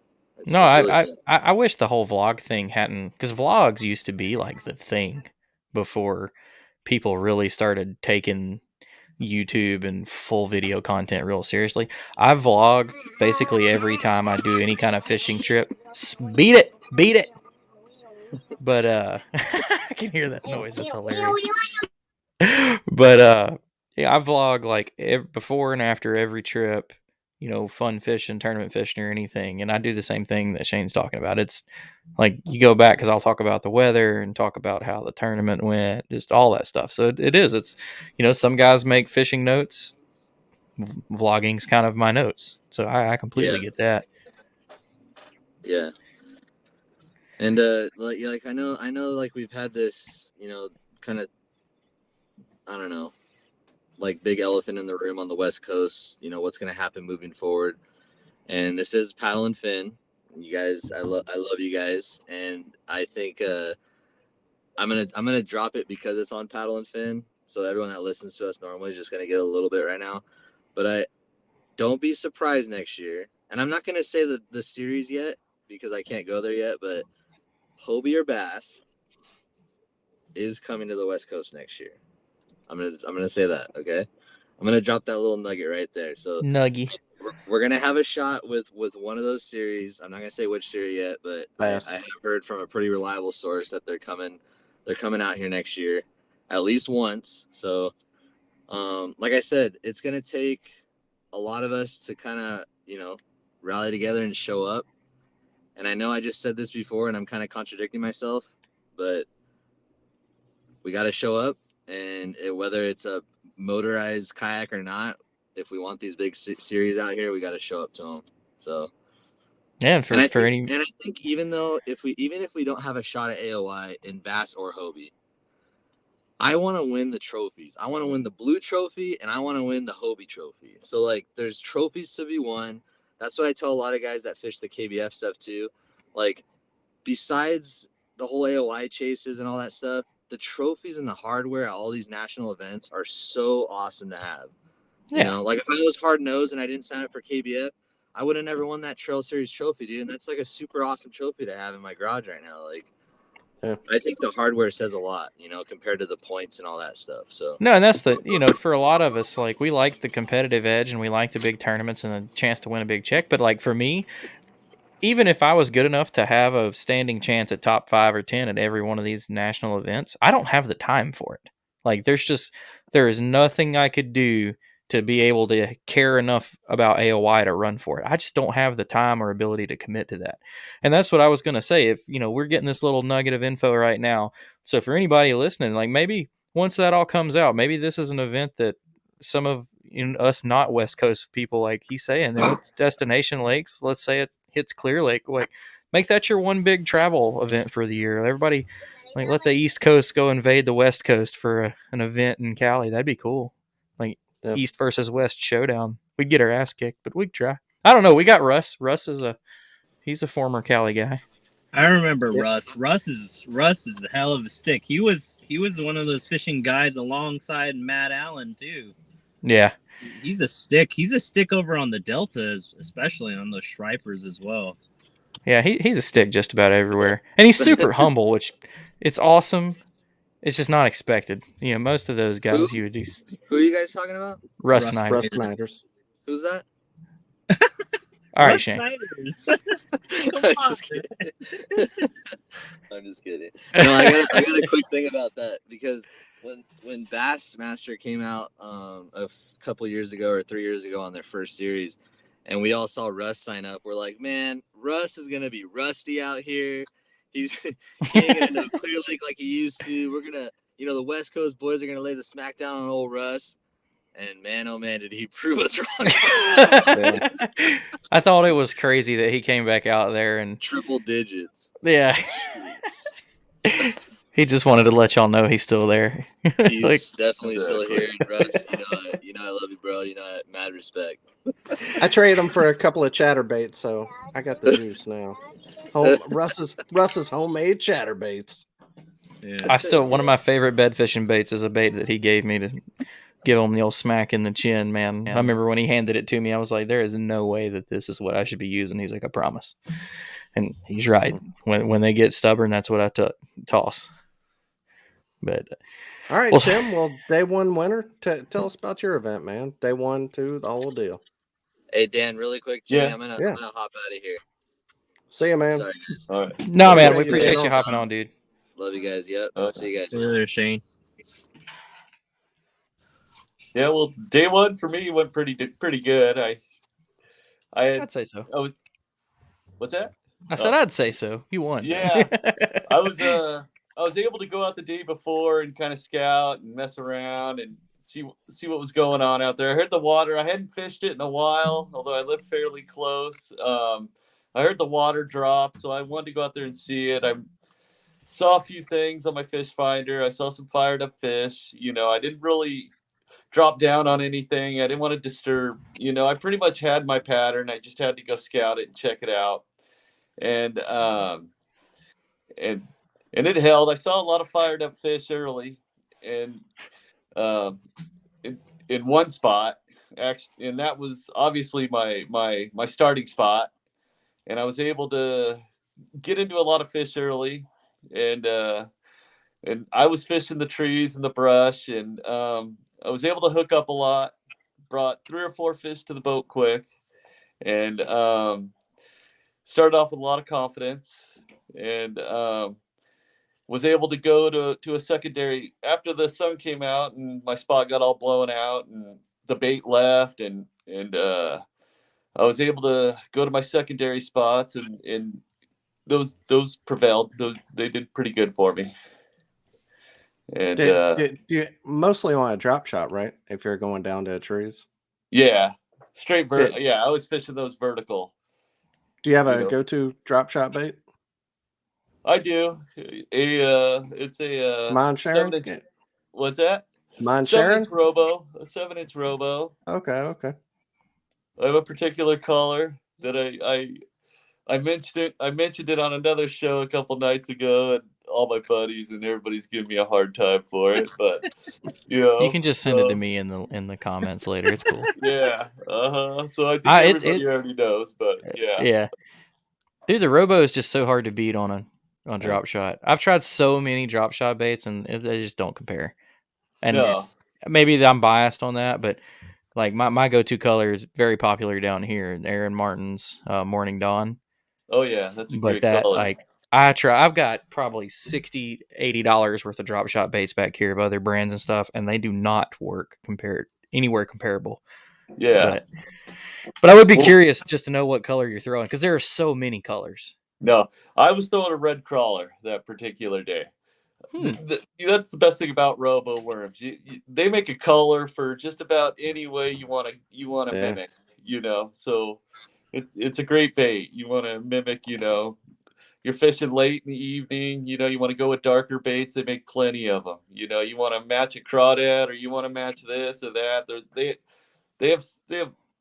I wish the whole vlog thing hadn't, because vlogs used to be like the thing before people really started taking YouTube and full video content real seriously. I vlog basically every time I do any kind of fishing trip. Beat it. But I can hear that noise. That's hilarious. But yeah, I vlog like before and after every trip, fun fishing, tournament fishing, or anything. And I do the same thing that Shane's talking about. It's like you go back, because I'll talk about the weather and talk about how the tournament went, just all that stuff. So it's some guys make fishing notes. Vlogging's kind of my notes. So I completely get that. Yeah. And like I know like we've had this, kind of, I don't know, like big elephant in the room on the West Coast, what's going to happen moving forward. And this is Paddle and Fin. You guys, I love you guys, and I think I'm gonna drop it because it's on Paddle and Fin. So everyone that listens to us normally is just gonna get a little bit right now. But I don't be surprised next year. And I'm not gonna say the series yet because I can't go there yet, but Hobie or Bass is coming to the West Coast next year. I'm gonna say that, okay? I'm gonna drop that little nugget right there. So Nuggy. We're gonna have a shot with one of those series. I'm not gonna say which series yet, but I have heard from a pretty reliable source that they're coming out here next year, at least once. So, like I said, it's gonna take a lot of us to kind of rally together and show up. And I know I just said this before, and I'm kind of contradicting myself, but we got to show up, and whether it's a motorized kayak or not, if we want these big series out here, we got to show up to them. So yeah, and I think even if we don't have a shot at AOI in bass or Hobie, I want to win the trophies. I want to win the blue trophy, and I want to win the Hobie trophy. So like, there's trophies to be won. That's what I tell a lot of guys that fish the KBF stuff too. Like, besides the whole AOI chases and all that stuff, the trophies and the hardware at all these national events are so awesome to have. Yeah. You know, like if I was hard nosed and I didn't sign up for KBF, I would have never won that Trail Series trophy, dude. And that's like a super awesome trophy to have in my garage right now. Like, yeah. I think the hardware says a lot, you know, compared to the points and all that stuff. So no, and that's for a lot of us, like, we like the competitive edge and we like the big tournaments and the chance to win a big check. But like for me, even if I was good enough to have a standing chance at top 5 or 10 at every one of these national events, I don't have the time for it. Like, there is nothing I could do to be able to care enough about AOI to run for it. I just don't have the time or ability to commit to that. And that's what I was going to say. If, we're getting this little nugget of info right now. So for anybody listening, like, maybe once that all comes out, maybe this is an event that some of us not West Coast people, like he's saying, it's destination lakes. Let's say it hits Clear Lake. Like, make that your one big travel event for the year. Everybody, like, let the East Coast go invade the West Coast for an event in Cali. That'd be cool. Like, yep. East versus West showdown. We'd get our ass kicked, but we'd try. I don't know. We got Russ. Russ he's a former Cali guy. I remember Russ. Russ is a hell of a stick. He was one of those fishing guys alongside Matt Allen too. Yeah. He's a stick. He's a stick over on the deltas, especially on those stripers as well. Yeah, he's a stick just about everywhere. And he's super humble, which it's awesome. It's just not expected. Most of those guys you would do. Who are you guys talking about? Russ Knight. Russ Knighters. Who's that? All right, Shane. I'm just kidding. No, I got a quick thing about that, because when Bassmaster came out a couple years ago or 3 years ago on their first series, and we all saw Russ sign up, we're like, man, Russ is gonna be rusty out here. He ain't gonna know Clear Lake like he used to. We're gonna, the West Coast boys are gonna lay the smack down on old Russ. And man, oh man, did he prove us wrong. I thought it was crazy that he came back out there and triple digits. Yeah. He just wanted to let y'all know he's still there. He's definitely still here. Russ, I love you, bro. Mad respect. I traded him for a couple of chatterbaits, so I got the juice now. Russ's homemade chatterbaits. Yeah. One of my favorite bed fishing baits is a bait that he gave me to give him the old smack in the chin, man. I remember when he handed it to me, I was like, there is no way that this is what I should be using. He's like, I promise. And he's right. When they get stubborn, that's what I toss. But all right, Tim. Well, day one winner. Tell us about your event, man. Day 1, 2, the whole deal. Hey, Dan, really quick, Jimmy, I'm gonna hop out of here. See you, man. Sorry, guys. All right. No, man, we appreciate you hopping on, dude. Love you guys. Yep. See you guys. See you later, Shane. Yeah, well, day 1 for me went pretty good. I'd say so. What's that? I said I'd say so. You won. Yeah, I was able to go out the day before and kind of scout and mess around and see what was going on out there. I heard the water. I hadn't fished it in a while, although I live fairly close. I heard the water drop, so I wanted to go out there and see it. I saw a few things on my fish finder. I saw some fired up fish. I didn't really drop down on anything. I didn't want to disturb. I pretty much had my pattern. I just had to go scout it and check it out. And it held. I saw a lot of fired up fish early, and in one spot, actually, and that was obviously my starting spot. And I was able to get into a lot of fish early, and I was fishing the trees and the brush, and I was able to hook up a lot. Brought 3 or 4 fish to the boat quick, and started off with a lot of confidence, and was able to go to a secondary after the sun came out and my spot got all blown out and the bait left, and I was able to go to my secondary spots, and those prevailed. They did pretty good for me. And do you mostly want a drop shot, right? If you're going down to trees. Yeah, straight vertical. Yeah, I was fishing those vertical. Do you have a go-to drop shot bait? I do. It's a Mind sharing? 7-inch. What's that? Mind sharing? 7-inch Robo. A 7-inch Robo. Okay. I have a particular color that I mentioned it on another show a couple nights ago, and all my buddies and everybody's giving me a hard time for it. But you can just send it to me in the comments later. It's cool. Yeah. So I think everybody already knows. But yeah. Dude, the Robo is just so hard to beat on drop shot. I've tried so many drop shot baits, and they just don't compare. And maybe I'm biased on that, but like my go-to color is very popular down here, Aaron Martin's Morning Dawn. Oh yeah, that's a great color. Like I've got probably $60-$80 worth of drop shot baits back here of other brands and stuff, and they do not work anywhere comparable. Yeah. But I would be curious just to know what color you're throwing, because there are so many colors. No, I was throwing a red crawler that particular day. That's the best thing about Robo worms. They make a color for just about any way you want to mimic. So it's a great bait. You want to mimic. You're fishing late in the evening. You want to go with darker baits. They make plenty of them. You want to match a crawdad, or you want to match this or that. They have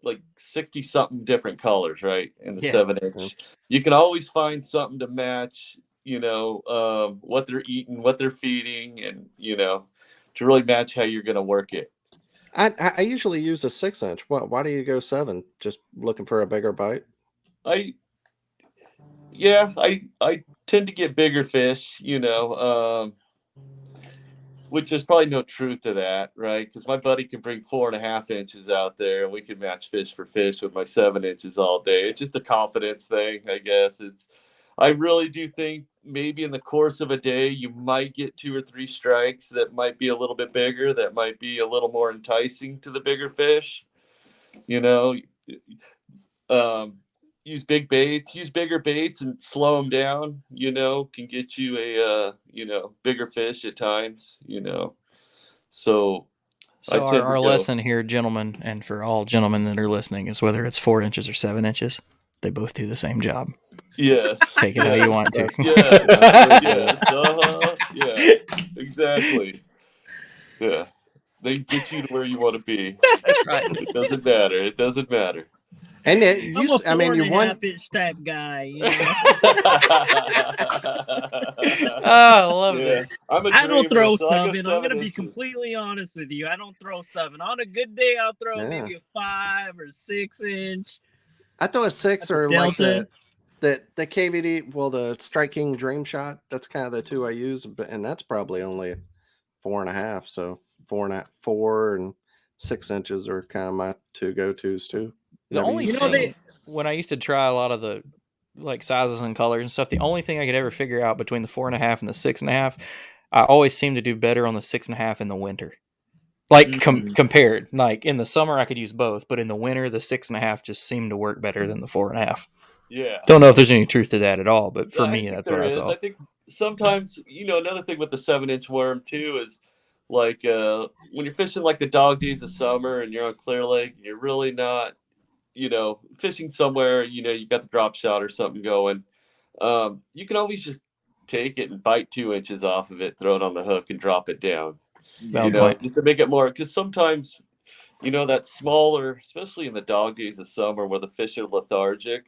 like 60 something different colors, right? In the 7-inch, you can always find something to match. What they're eating, what they're feeding, and to really match how you're going to work it. I usually use a 6-inch. Why do you go 7? Just looking for a bigger bite? I tend to get bigger fish, which there's probably no truth to that, right? Because my buddy can bring 4.5 inches out there, and we can match fish for fish with my 7 inches all day. It's just a confidence thing, I guess. I really do think maybe in the course of a day, you might get 2 or 3 strikes that might be a little bit bigger, that might be a little more enticing to the bigger fish. Use big baits, use bigger baits, and slow them down. Can get you a bigger fish at times. So our lesson here, gentlemen, and for all gentlemen that are listening, is whether it's 4 inches or 7 inches, they both do the same job. Yes. Take it how you want to. Yeah. Exactly. Yeah. They get you to where you want to be. That's right. It doesn't matter. And I'm a 4.5-inch type guy. I love this. I don't throw 7. I'm going to be completely honest with you. I don't throw 7. On a good day, I'll throw maybe a 5 or 6 inch. I throw a 6 or like the KVD, the Strike King Dream Shot. That's kind of the 2 I use, and that's probably only 4.5. So 4 and 6 inches are kind of my 2 go-tos too. The only thing, when I used to try a lot of the like sizes and colors and stuff, the only thing I could ever figure out between the 4.5 and the 6.5, I always seem to do better on the 6.5 in the winter. Like compared, like in the summer I could use both, but in the winter the 6.5 just seemed to work better than the 4.5. Yeah. Don't know if there's any truth to that at all, but for me that's what I saw. I think sometimes another thing with the 7-inch worm too is like when you're fishing like the dog days of summer and you're on Clear Lake, and you're really not fishing somewhere, you got the drop shot or something going. You can always just take it and bite 2 inches off of it, throw it on the hook, and drop it down. Just to make it more, because sometimes, that smaller, especially in the dog days of summer where the fish are lethargic,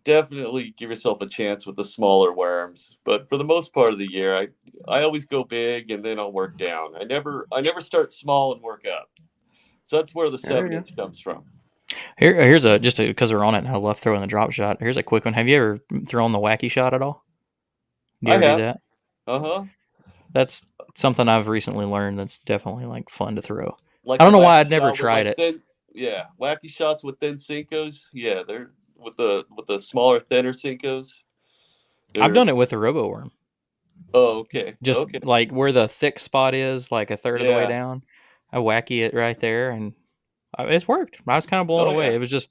definitely give yourself a chance with the smaller worms. But for the most part of the year, I always go big and then I'll work down. I never start small and work up. So that's where the 7-inch comes from. Here's just because we're on it and I love throwing the drop shot. Here's a quick one. Have you ever thrown the wacky shot at all? Do you ever do that? Uh-huh. That's something I've recently learned that's definitely like fun to throw. I don't know why I'd never tried it. Wacky shots with thin Cincos. Yeah, they're with the smaller, thinner Cincos. I've done it with a robo worm. Oh, okay. Just like where the thick spot is, like a third of the way down. I wacky it right there, and it's worked. I was kind of blown away. It was just,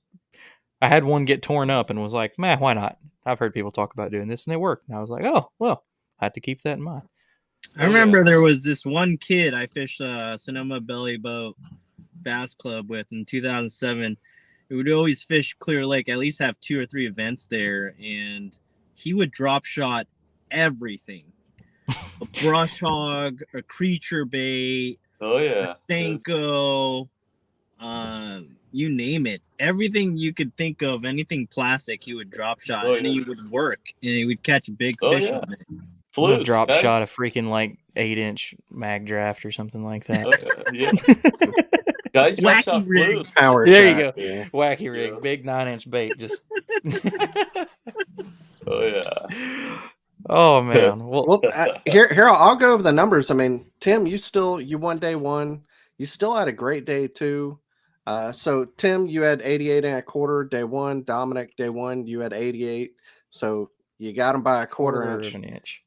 I had one get torn up and was like, man, why not? I've heard people talk about doing this, and they work. And I was like, oh, well, I had to keep that in mind. I remember there was this one kid I fished Sonoma Belly Boat Bass Club with in 2007. We would always fish Clear Lake, at least have 2 or 3 events there, and he would drop shot everything. A brush hog, a creature bait, a Senko, you name it. Everything you could think of, anything plastic, he would drop shot, and he would work, and he would catch big fish on it. Flukes, drop shot a freaking like 8-inch mag draft or something like that. Guys, wacky rig. Power there shot, you go. Yeah. Wacky rig, big 9-inch bait. Just. Oh man. Well, here I'll go over the numbers. I mean, Tim, you won day one. You still had a great day too. So Tim, you had 88 and a quarter day one. Dominic, day one, you had 88. So you got him by a quarter inch. Of an inch.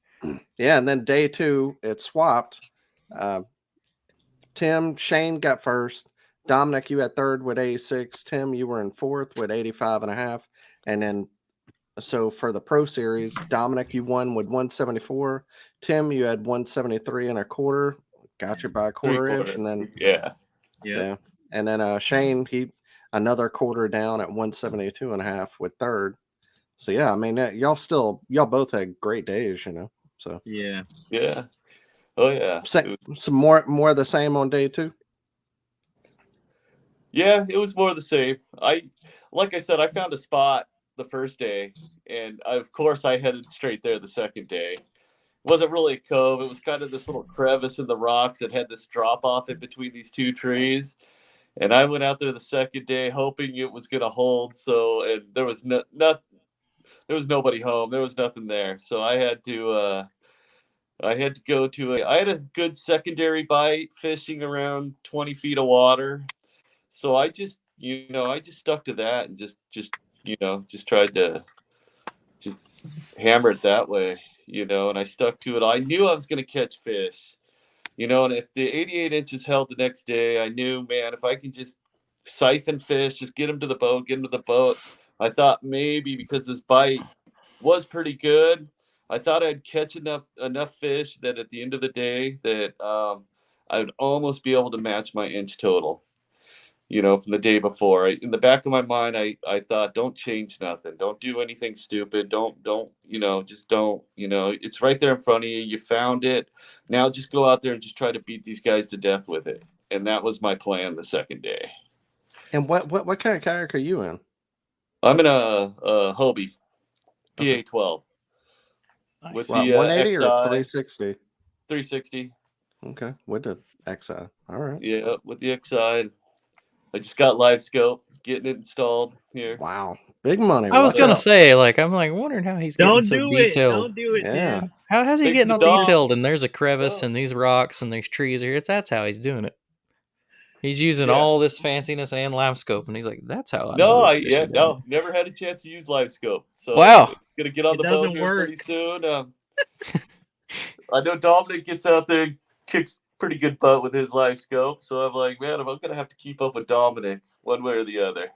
Yeah, and then day two, it swapped. Tim, Shane got first. Dominic, you had third with 86. Tim, you were in fourth with 85 and a half. And then, so for the Pro Series, Dominic, you won with 174. Tim, you had 173 and a quarter. Got you by a quarter inch. And then, yeah. And then Shane, he another quarter down at 172 and a half with third. So, yeah, I mean, y'all both had great days, you know. So, yeah. Oh, yeah. Some more of the same on day two? Yeah, it was more of the same. Like I said, I found a spot the first day, and of course I headed straight there the second day. It wasn't really a cove. It was kind of this little crevice in the rocks that had this drop off in between these two trees. And I went out there the second day hoping it was going to hold. So, and there was there was nobody home. There was nothing there. So I had to go to I had a good secondary bite fishing around 20 feet of water. So I just stuck to that and just tried to just hammer it that way, and I stuck to it. I knew I was going to catch fish, and if the 88 inches held the next day, I knew, man, if I can just siphon fish, just get them to the boat, I thought maybe because this bite was pretty good, I thought I'd catch enough fish that at the end of the day that I would almost be able to match my inch total, from the day before. In the back of my mind, I thought, don't change nothing. Don't do anything stupid. Don't, it's right there in front of you. You found it. Now just go out there and just try to beat these guys to death with it. And that was my plan the second day. And what kind of kayak are you in? I'm in a Hobie PA12. Nice. With the 180 XI, or 360? 360. Okay, with the XI. All right. Yeah, with the XI. I just got live scope, getting it installed here. Wow, big money. I was gonna say, I'm wondering how he's getting so detailed. Don't do it, yeah. Tim. How's he getting all detailed? And there's a crevice, and these rocks, and there's trees here. That's how he's doing it. He's using all this fanciness and live scope, and he's like, "That's how I." Never had a chance to use live scope. So wow, gonna get on the boat here pretty soon. I know Dominic gets out there, and kicks pretty good butt with his live scope, so I'm like, man, I'm gonna have to keep up with Dominic one way or the other.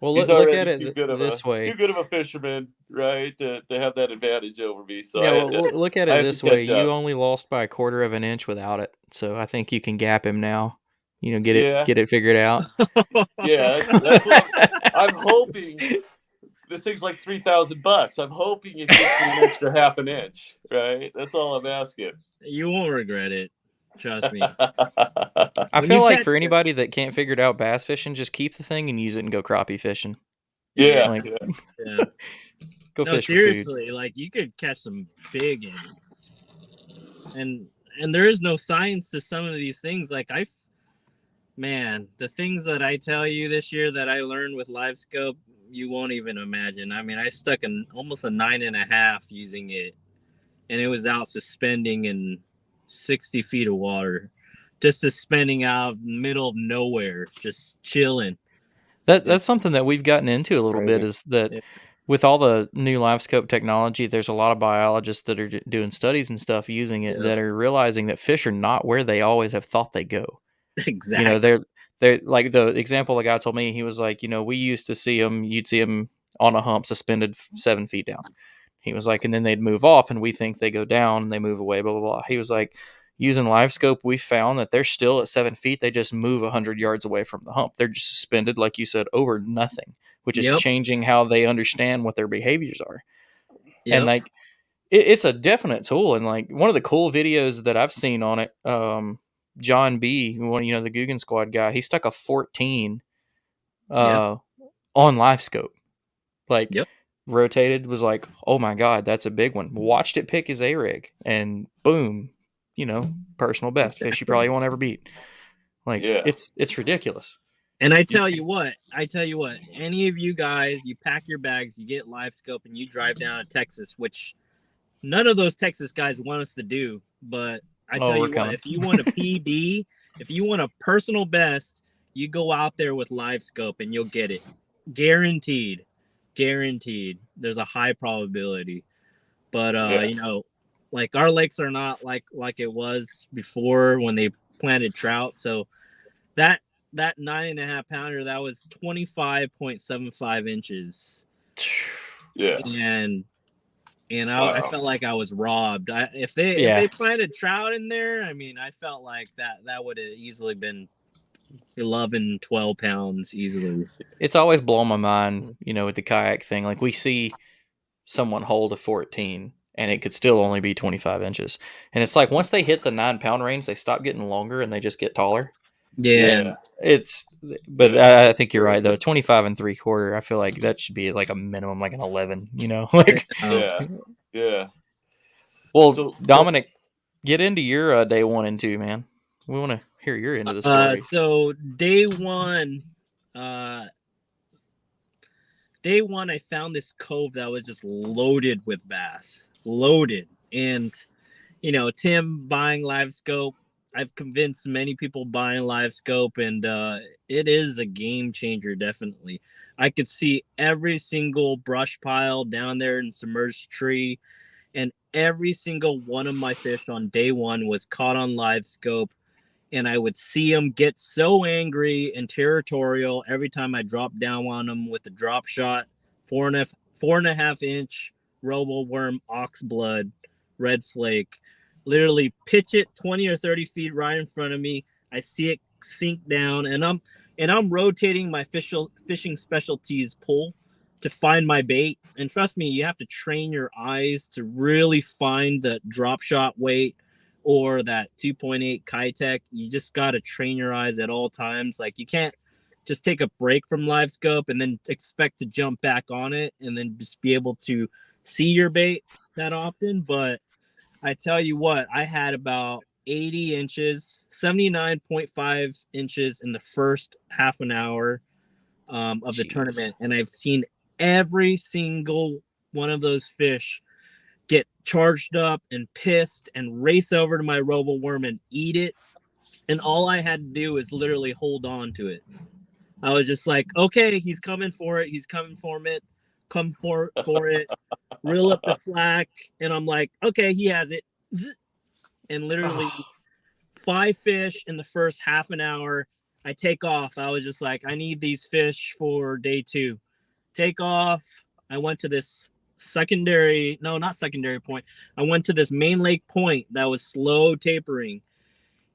Well, look at it this way. Too good of a fisherman, right, to have that advantage over me. So look at it this way. You only lost by a quarter of an inch without it, so I think you can gap him now. Get it figured out. Yeah, that's what I'm hoping. This thing's like $3,000. I'm hoping it gets an extra half an inch, right? That's all I'm asking. You won't regret it. Trust me. I feel like for anybody that can't figure it out bass fishing, just keep the thing and use it and go crappie fishing. Yeah. Go fish seriously, for food. You could catch some big ones. And there is no science to some of these things. The things that I tell you this year that I learned with live scope, you won't even imagine. I mean, I stuck in almost a 9.5 using it, and it was out suspending in 60 feet of water, just suspending out in the middle of nowhere, just chilling. That's something that we've gotten into a little bit, is that with all the new live scope technology, there's a lot of biologists that are doing studies and stuff using it that are realizing that fish are not where they always have thought they go. Exactly. They're like the example the guy told me. He was like, we used to see them. You'd see them on a hump suspended 7 feet down. He was like, and then they'd move off, and we think they go down and they move away, blah, blah, blah. He was like, using live scope, we found that they're still at 7 feet. They just move 100 yards away from the hump. They're just suspended, like you said, over nothing, which is changing how they understand what their behaviors are. Yep. And like, it's a definite tool. And like one of the cool videos that I've seen on it, John B, the Guggen Squad guy, he stuck a 14 on live scope. Like, rotated, was like, oh my God, that's a big one. Watched it pick his A-rig, and boom, personal best. Fish you probably won't ever beat. Like, it's ridiculous. And I tell you what, any of you guys, you pack your bags, you get live scope, and you drive down to Texas, which none of those Texas guys want us to do. But I tell you what, if you want a PB, if you want a personal best, you go out there with live scope and you'll get it. Guaranteed. There's a high probability. But like our lakes are not like it was before when they planted trout. So that 9.5 pounder, that was 25.75 inches. Yeah. And I felt like I was robbed. If they planted trout in there, I mean, I felt like that would have easily been 11, 12 pounds easily. It's always blown my mind, with the kayak thing. Like, we see someone hold a 14 and it could still only be 25 inches. And it's like, once they hit the 9 pound range, they stop getting longer and they just get taller. Yeah. But I think you're right though. 25 3/4. I feel like that should be like a minimum, like an 11, like. Yeah. Well, Dominic, get into your day 1 and 2, man. We want to hear your end of the story. So day one, I found this cove that was just loaded with bass, and Tim buying live scope. I've convinced many people buying live scope, and it is a game changer. Definitely, I could see every single brush pile down there in submerged tree, and every single one of my fish on day 1 was caught on live scope. And I would see them get so angry and territorial every time I dropped down on them with the drop shot, 4.5 inch robo worm ox blood, red flake. Literally pitch it 20 or 30 feet right in front of me. I see it sink down, and I'm rotating my fishing specialties pole to find my bait. And trust me, you have to train your eyes to really find the drop shot weight or that 2.8 Kayak. You just got to train your eyes at all times. Like, you can't just take a break from live scope and then expect to jump back on it and then just be able to see your bait that often. But I tell you what, I had about 80 inches, 79.5 inches in the first half an hour of the tournament. And I've seen every single one of those fish get charged up and pissed and race over to my robo worm and eat it. And all I had to do is literally hold on to it. I was just like, okay, he's coming for it. Come for it. Reel up the slack. And I'm like, okay, he has it. And literally 5 fish in the first half an hour. I take off. I was just like, I need these fish for day 2. Take off. I went to this not secondary point. I went to this main lake point that was slow tapering.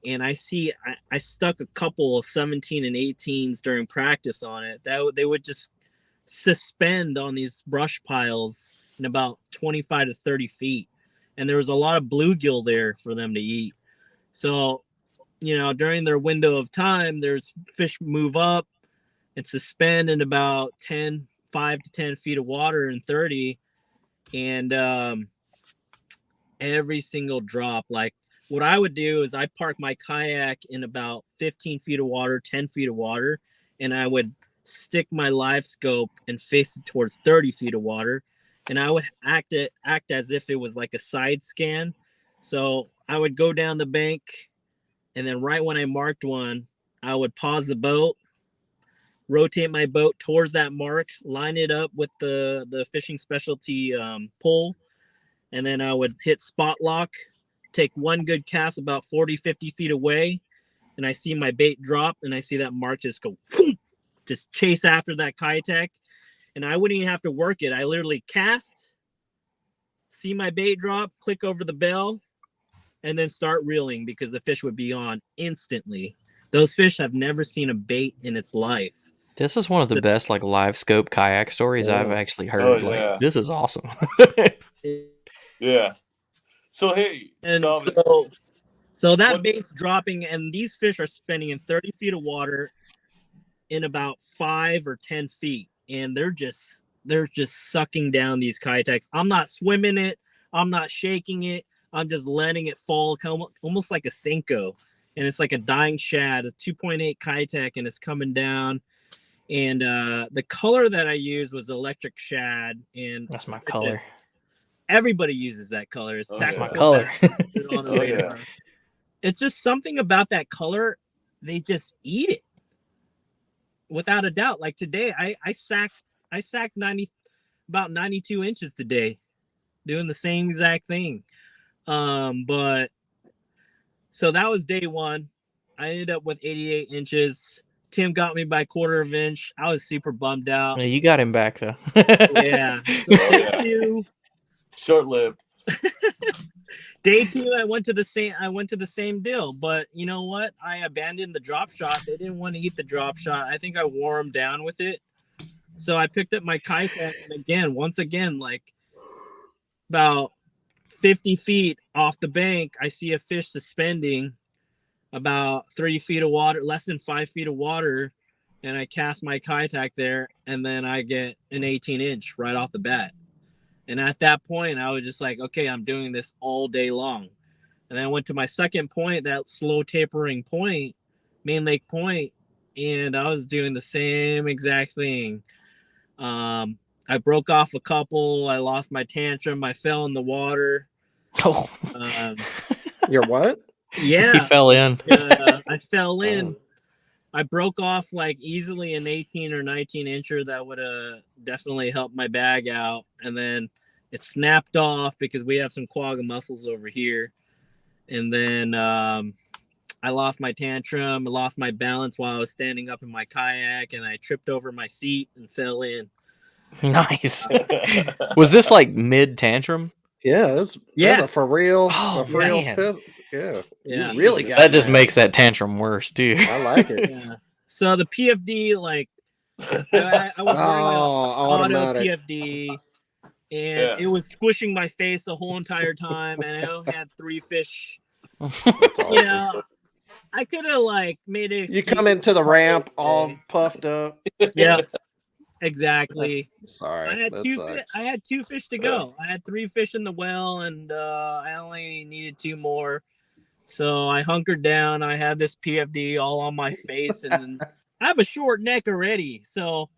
And I stuck a couple of 17 and 18s during practice on it. They would just suspend on these brush piles in about 25 to 30 feet. And there was a lot of bluegill there for them to eat. So, during their window of time, there's fish move up and suspend in about 5 to 10 feet of water and 30. And every single drop, like, what I would do is I park my kayak in about 15 feet of water, 10 feet of water, and I would stick my live scope and face it towards 30 feet of water. And I would act as if it was like a side scan. So I would go down the bank, and then right when I marked one, I would pause the boat, rotate my boat towards that mark, line it up with the fishing specialty pole, and then I would hit spot lock, take one good cast about 40, 50 feet away, and I see my bait drop, and I see that mark just go, just chase after that Kayak, and I wouldn't even have to work it. I literally cast, see my bait drop, click over the bell, and then start reeling because the fish would be on instantly. Those fish have never seen a bait in its life. This is one of the best like live scope kayak stories I've actually heard. Oh, yeah. Like, this is awesome. Yeah. So hey, And so that bait's dropping, and these fish are spending in 30 feet of water in about 5 or 10 feet, and they're just sucking down these Kayaks. I'm not swimming it. I'm not shaking it. I'm just letting it fall, almost like a Senko. And it's like a dying shad, a 2.8 Kayak, and it's coming down. And the color that I used was electric shad. And that's my color. Everybody uses that color. That's my color. It's just something about that color. They just eat it. Without a doubt. Like today, I sacked about 92 inches today, doing the same exact thing. But so that was day one. I ended up with 88 inches. Tim got me by 1/4 inch. I was super bummed out. Yeah, you got him back though. Yeah. So short-lived. Day 2, I went to the same deal, but you know what? I abandoned the drop shot. They didn't want to eat the drop shot. I think I wore them down with it. So I picked up my Kayak, and once again, like about 50 feet off the bank, I see a fish suspending about 3 feet of water, less than 5 feet of water, and I cast my Kayak there, and then I get an 18-inch right off the bat. And at that point, I was just like, okay, I'm doing this all day long. And then I went to my second point, that slow tapering point, Main Lake Point, and I was doing the same exact thing. I broke off a couple. I lost my tantrum. I fell in the water. Oh. Your what? Yeah. He fell in. I fell in. I broke off like easily an 18 or 19 incher that would have definitely helped my bag out. And then it snapped off because we have some quagga mussels over here. And then I lost my tantrum. I lost my balance while I was standing up in my Kayak, and I tripped over my seat and fell in. Nice. Was this like mid tantrum? Yeah, that's a for real. Oh, for real man. Yeah. Yeah. Really got that just mad. makes that tantrum worse, dude. I like it. Yeah. So the PFD, like, I was wearing an auto PFD, and it was squishing my face the whole entire time, and I only had 3 fish. You know, I could have like made it. You come into the ramp all puffed up. Yeah, exactly. Sorry, I had 2 fish to go. I had 3 fish in the well, and I only needed 2 more. So I hunkered down. I had this PFD all on my face, and I have a short neck already. So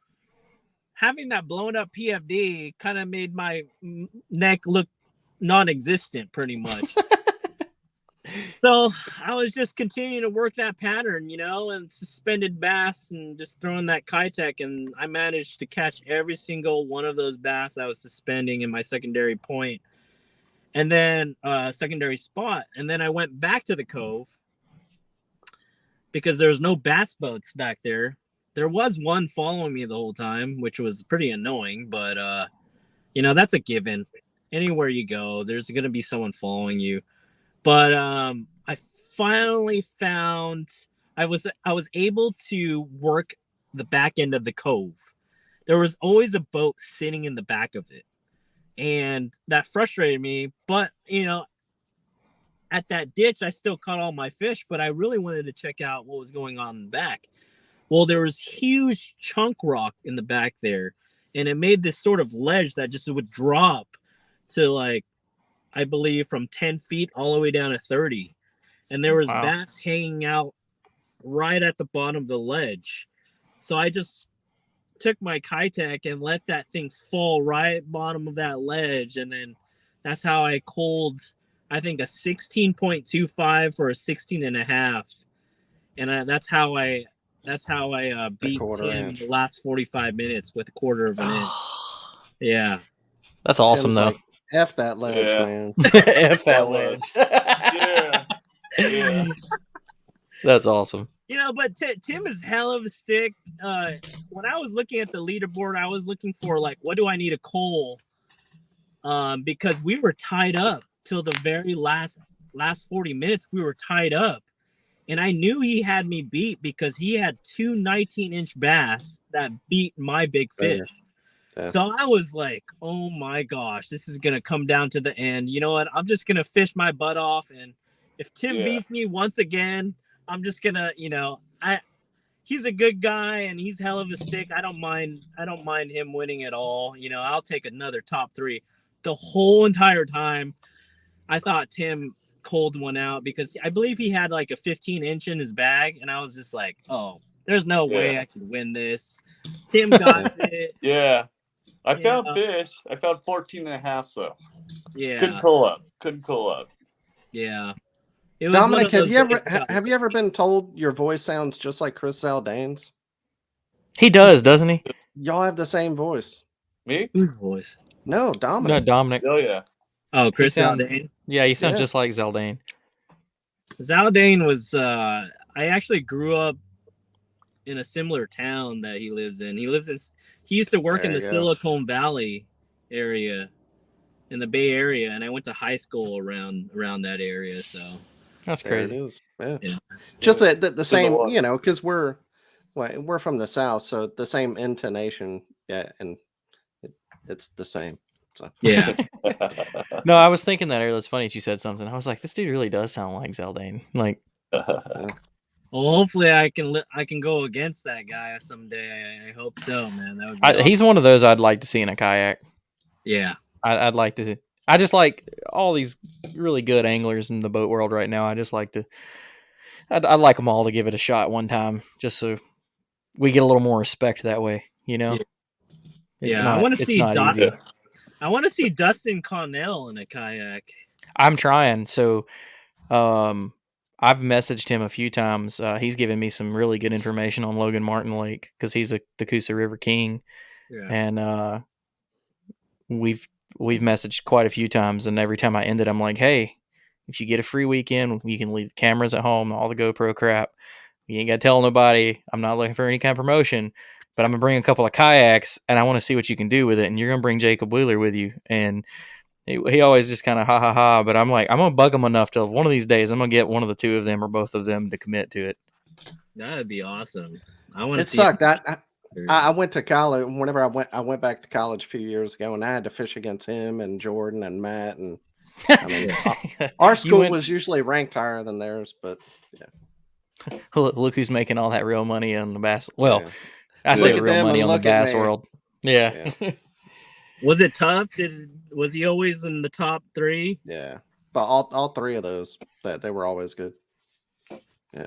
having that blown up PFD kind of made my neck look non-existent pretty much. So I was just continuing to work that pattern, you know, and suspended bass and just throwing that Kayak, and I managed to catch every single one of those bass I was suspending in my secondary point, and then secondary spot. And then I went back to the cove because there was no bass boats back there. There was one following me the whole time, which was pretty annoying, but you know, that's a given. Anywhere you go, there's going to be someone following you. But I finally found I was able to work the back end of the cove. There was always a boat sitting in the back of it, and that frustrated me. But you know, at that ditch, I still caught all my fish, but I really wanted to check out what was going on in the back. Well, there was huge chunk rock in the back there, and it made this sort of ledge that just would drop to like, I believe from 10 feet all the way down to 30. And there was bass hanging out right at the bottom of the ledge. So I just took my Kayak and let that thing fall right at the bottom of that ledge. And then that's how I culled, I think, a 16.25 for a 16.5. And that's how I beat Tim the last 45 minutes with 1/4 inch. Yeah. That's awesome, though. Like, F that ledge, man. F that ledge. Yeah. That's awesome. You know, but Tim is hell of a stick. When I was looking at the leaderboard, I was looking for, like, what do I need to cull because we were tied up till the very last 40 minutes. We were tied up, and I knew he had me beat because he had 2 19-inch bass that beat my big fish. Yeah. So I was like, oh my gosh, this is gonna come down to the end. You know what? I'm just gonna fish my butt off, and if Tim beats me once again, I'm just gonna, he's a good guy and he's hell of a stick. I don't mind him winning at all. I'll take another top 3. The whole entire time, I thought Tim cold one out because I believe he had like a 15-inch in his bag, and I was just like, oh, there's no way I could win this. Tim got it. Yeah. I found fish. I found 14.5, so. Yeah. Couldn't pull up. Yeah. Dominic, have you ever been told your voice sounds just like Chris Zaldain's? He does, doesn't he? Y'all have the same voice. Me? Whose voice? No, Dominic. No, Dominic. Oh, yeah. Oh, Chris Zaldain? Yeah, you sound just like Zaldain. Zaldain was, I actually grew up in a similar town that he lives in. He used to work in the Silicon Valley area, in the Bay Area, and I went to high school around that area, so. That's crazy. Yeah. Just the same, because we're from the South, so the same intonation, and it's the same. So. Yeah. No, I was thinking that earlier. It's funny that you said something. I was like, this dude really does sound like Zaldain. Like, well, hopefully I can go against that guy someday. I hope so, man. That would be awesome. He's one of those I'd like to see in a kayak. Yeah. I'd like to. I just like all these really good anglers in the boat world right now. I just like to. I'd like them all to give it a shot one time, just so we get a little more respect that way. Yeah. I want to see easy. I want to see Dustin Connell in a kayak. I'm trying. So, I've messaged him a few times. He's given me some really good information on Logan Martin Lake because he's the Coosa River King, and we've messaged quite a few times. And every time I end it, I'm like, "Hey, if you get a free weekend, you can leave the cameras at home, all the GoPro crap. You ain't got to tell nobody. I'm not looking for any kind of promotion." But I'm going to bring a couple of kayaks, and I want to see what you can do with it. And you're going to bring Jacob Wheeler with you. And he always just kind of ha. But I'm like, I'm going to bug him enough till one of these days I'm going to get one of the two of them or both of them to commit to it. That would be awesome. I want to see. It sucked. I went to college. Whenever I went back to college a few years ago, and I had to fish against him and Jordan and Matt. And I mean, our school was usually ranked higher than theirs, but yeah. Look who's making all that real money on the bass. Well, I say real money on the bass world. Yeah. Was it tough? Was he always in the top 3? Yeah, but all 3 of those they were always good. Yeah.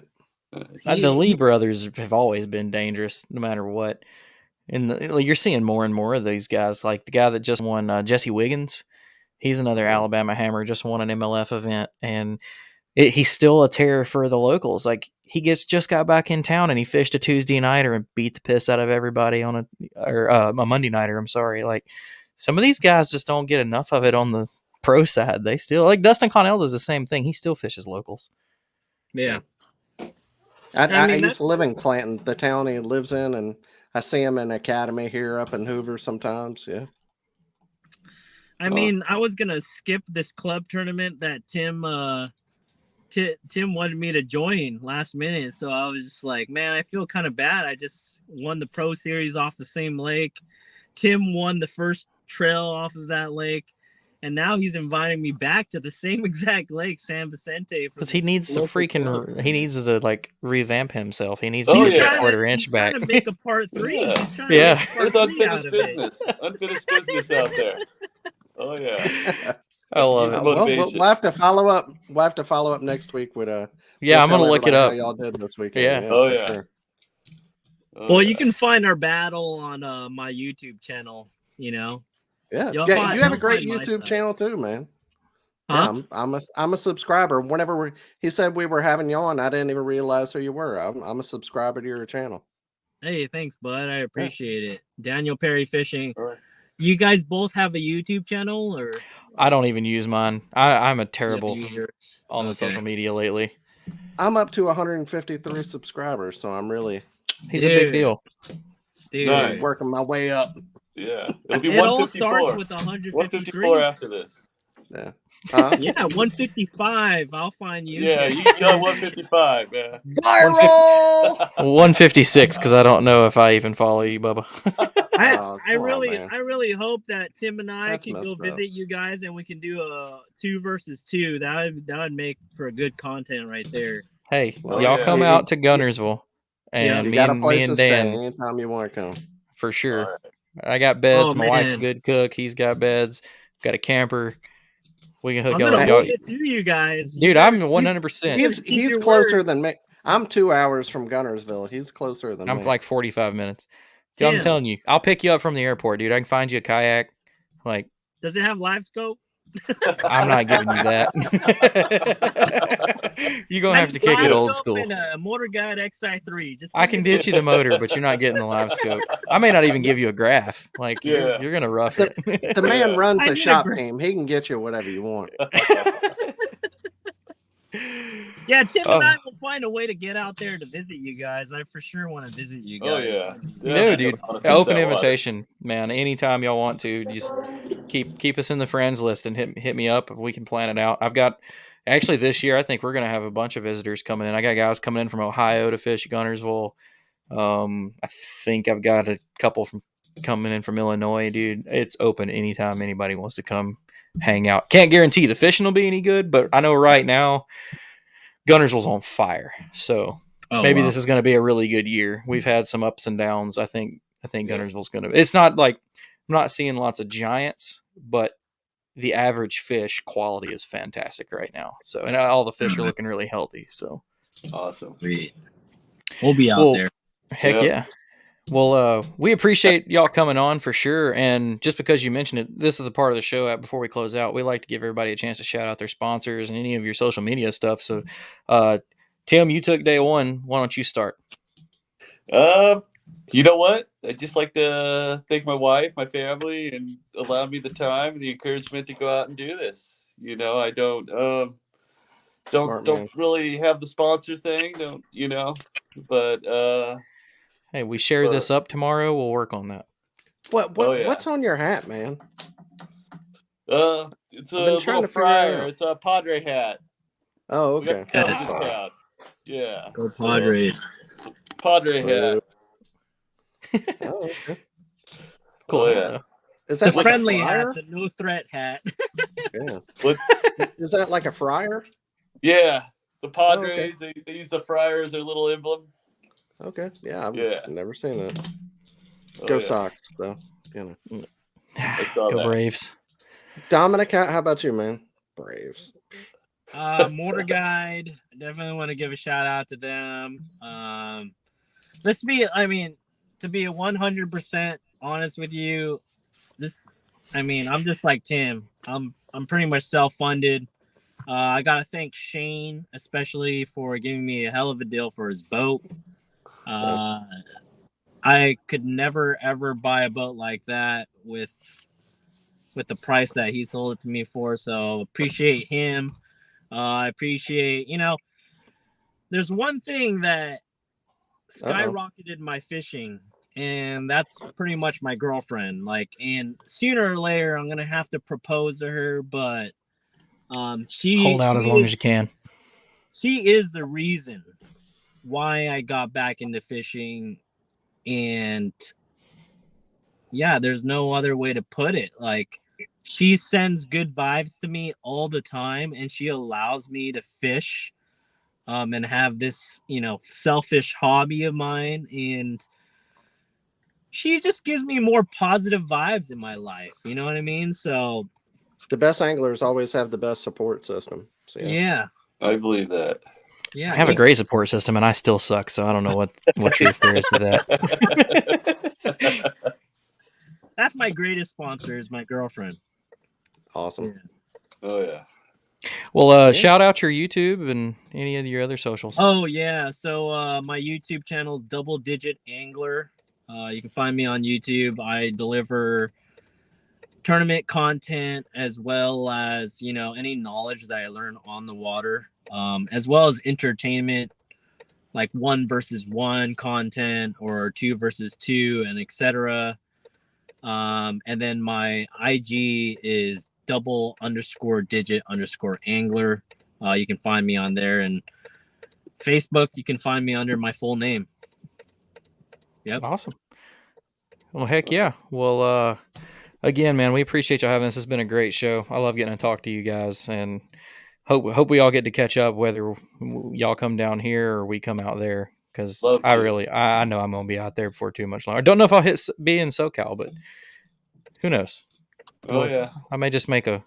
The Lee brothers have always been dangerous, no matter what. And you're seeing more and more of these guys. Like the guy that just won, Jesse Wiggins. He's another Alabama hammer. Just won an MLF event, and he's still a terror for the locals. Like he just got back in town and he fished a Tuesday nighter and beat the piss out of everybody on a Monday nighter. I'm sorry. Like some of these guys just don't get enough of it on the pro side. They still like Dustin Connell does the same thing. He still fishes locals. Yeah. I used to live in Clanton, the town he lives in, and I see him in Academy here up in Hoover sometimes. Yeah. I mean, I was going to skip this club tournament that Tim wanted me to join last minute. So I was just like, man, I feel kind of bad. I just won the pro series off the same lake. Tim won the first trail off of that lake. And now he's inviting me back to the same exact lake, San Vicente. Because he needs to he needs to like revamp himself. He needs to get a quarter-inch back. He's trying to make a part 3. Yeah. There's unfinished business. Unfinished business out there. Oh yeah. I love it. We'll have to follow up. We'll have to follow up next week with I'm gonna look it up. How y'all did this weekend? Yeah. Sure. Well, you can find our battle on my YouTube channel. Yeah, you have a great YouTube channel too, man. Huh? Yeah, I'm a subscriber. Whenever he said we were having you on, I didn't even realize who you were. I'm a subscriber to your channel. Hey, thanks, bud. I appreciate it. Daniel Perry Fishing. Right. You guys both have a YouTube channel, or? I don't even use mine. I'm a terrible on the social media lately. I'm up to 153 subscribers, so I'm really. He's a big deal. Dude, I'm working my way up. Yeah, it'll be It all 154. starts with 153. 154 after this. Yeah. Yeah, 155. I'll find you. Yeah, you got 155. Yeah. Viral. 156 because I don't know if I even follow you, Bubba. I really hope that Tim and I can go visit you guys and we can do a 2 versus 2. That would make for a good content right there. Hey, y'all come out to Gunnersville, and me and Dan, anytime you want to come, for sure. Right. I got beds. My wife's a good cook. He's got beds. Got a camper. We can hook y'all up. It to you guys, dude. I'm 100%. He's closer than me. I'm 2 hours from Gunnersville. He's closer than me. I'm like 45 minutes. Dude, I'm telling you, I'll pick you up from the airport, dude. I can find you a kayak. Like, does it have live scope? I'm not giving you that. You're gonna have to kick it old school. And a Motor Guide XI3. I can ditch you the motor, but you're not getting the live scope. I may not even give you a graph. Like you're gonna rough it. The man runs a shop team. He can get you whatever you want. Yeah, Tim and I will find a way to get out there to visit you guys. I for sure want to visit you guys. Oh yeah. No, dude. Open invitation, man. Anytime y'all want to, just keep us in the friends list and hit me up. We can plan it out. I've got actually this year. I think we're gonna have a bunch of visitors coming in. I got guys coming in from Ohio to fish Gunnersville. I think I've got a couple from coming in from Illinois, dude. It's open anytime anybody wants to come hang out. Can't guarantee the fishing will be any good, but I know right now Gunnersville's on fire. So maybe this is going to be a really good year. We've had some ups and downs. I think Gunnersville's going to be. It's not like I'm not seeing lots of giants, but the average fish quality is fantastic right now. So, and all the fish are looking really healthy. So awesome. We'll be out there. Heck yeah. Well, we appreciate y'all coming on for sure. And just because you mentioned it, this is the part of the show before we close out. We like to give everybody a chance to shout out their sponsors and any of your social media stuff. So, Tim, you took day one. Why don't you start? You know what? I'd just like to thank my wife, my family, and allow me the time and the encouragement to go out and do this. You know, I don't really have the sponsor thing, but hey, we share this up tomorrow. We'll work on that. What's on your hat, man? It's a little fryer. It's a Padre hat. Oh, okay. Yeah. Go Padres. Padre hat. Oh, okay. Cool. Oh, yeah. Is that the like friendly a fryer? hat, the no threat hat? Yeah. Is that like a fryer? Yeah. The Padres, they use the fryer as their little emblem. Okay. Yeah. I've never seen that. Go Sox, though. You know. Go Braves. Dominic, how about you, man? Braves. Motor Guide. Definitely want to give a shout out to them. To be 100% honest with you, I'm just like Tim. I'm pretty much self-funded. I gotta thank Shane, especially for giving me a hell of a deal for his boat. I could never ever buy a boat like that with the price that he sold it to me for. So appreciate him. I appreciate, there's one thing that skyrocketed my fishing, and that's pretty much my girlfriend. And sooner or later I'm gonna have to propose to her, but she hold out as long as you can. She is the reason why I got back into fishing, and there's no other way to put it. She sends good vibes to me all the time, and she allows me to fish and have this, selfish hobby of mine, and she just gives me more positive vibes in my life. You know what I mean? So the best anglers always have the best support system. So, yeah. I believe that. Yeah, I have a great support system, and I still suck, so I don't know what truth there is to that. That's my greatest sponsor is my girlfriend. Awesome. Yeah. Oh, yeah. Well, shout out your YouTube and any of your other socials. Oh, yeah. So my YouTube channel is Double Digit Angler. You can find me on YouTube. I deliver tournament content as well as, any knowledge that I learn on the water, as well as entertainment, like 1 versus 1 content or 2 versus 2 and etc. And then my IG is double_digit_angler. You can find me on there, and Facebook, you can find me under my full name. Yep. Awesome. Well, heck yeah. Well, again, man, we appreciate y'all having this. It's been a great show. I love getting to talk to you guys, and hope we all get to catch up, whether y'all come down here or we come out there. Because I know I'm gonna be out there before too much longer. I don't know if I'll be in SoCal, but who knows? Oh yeah, I may just make a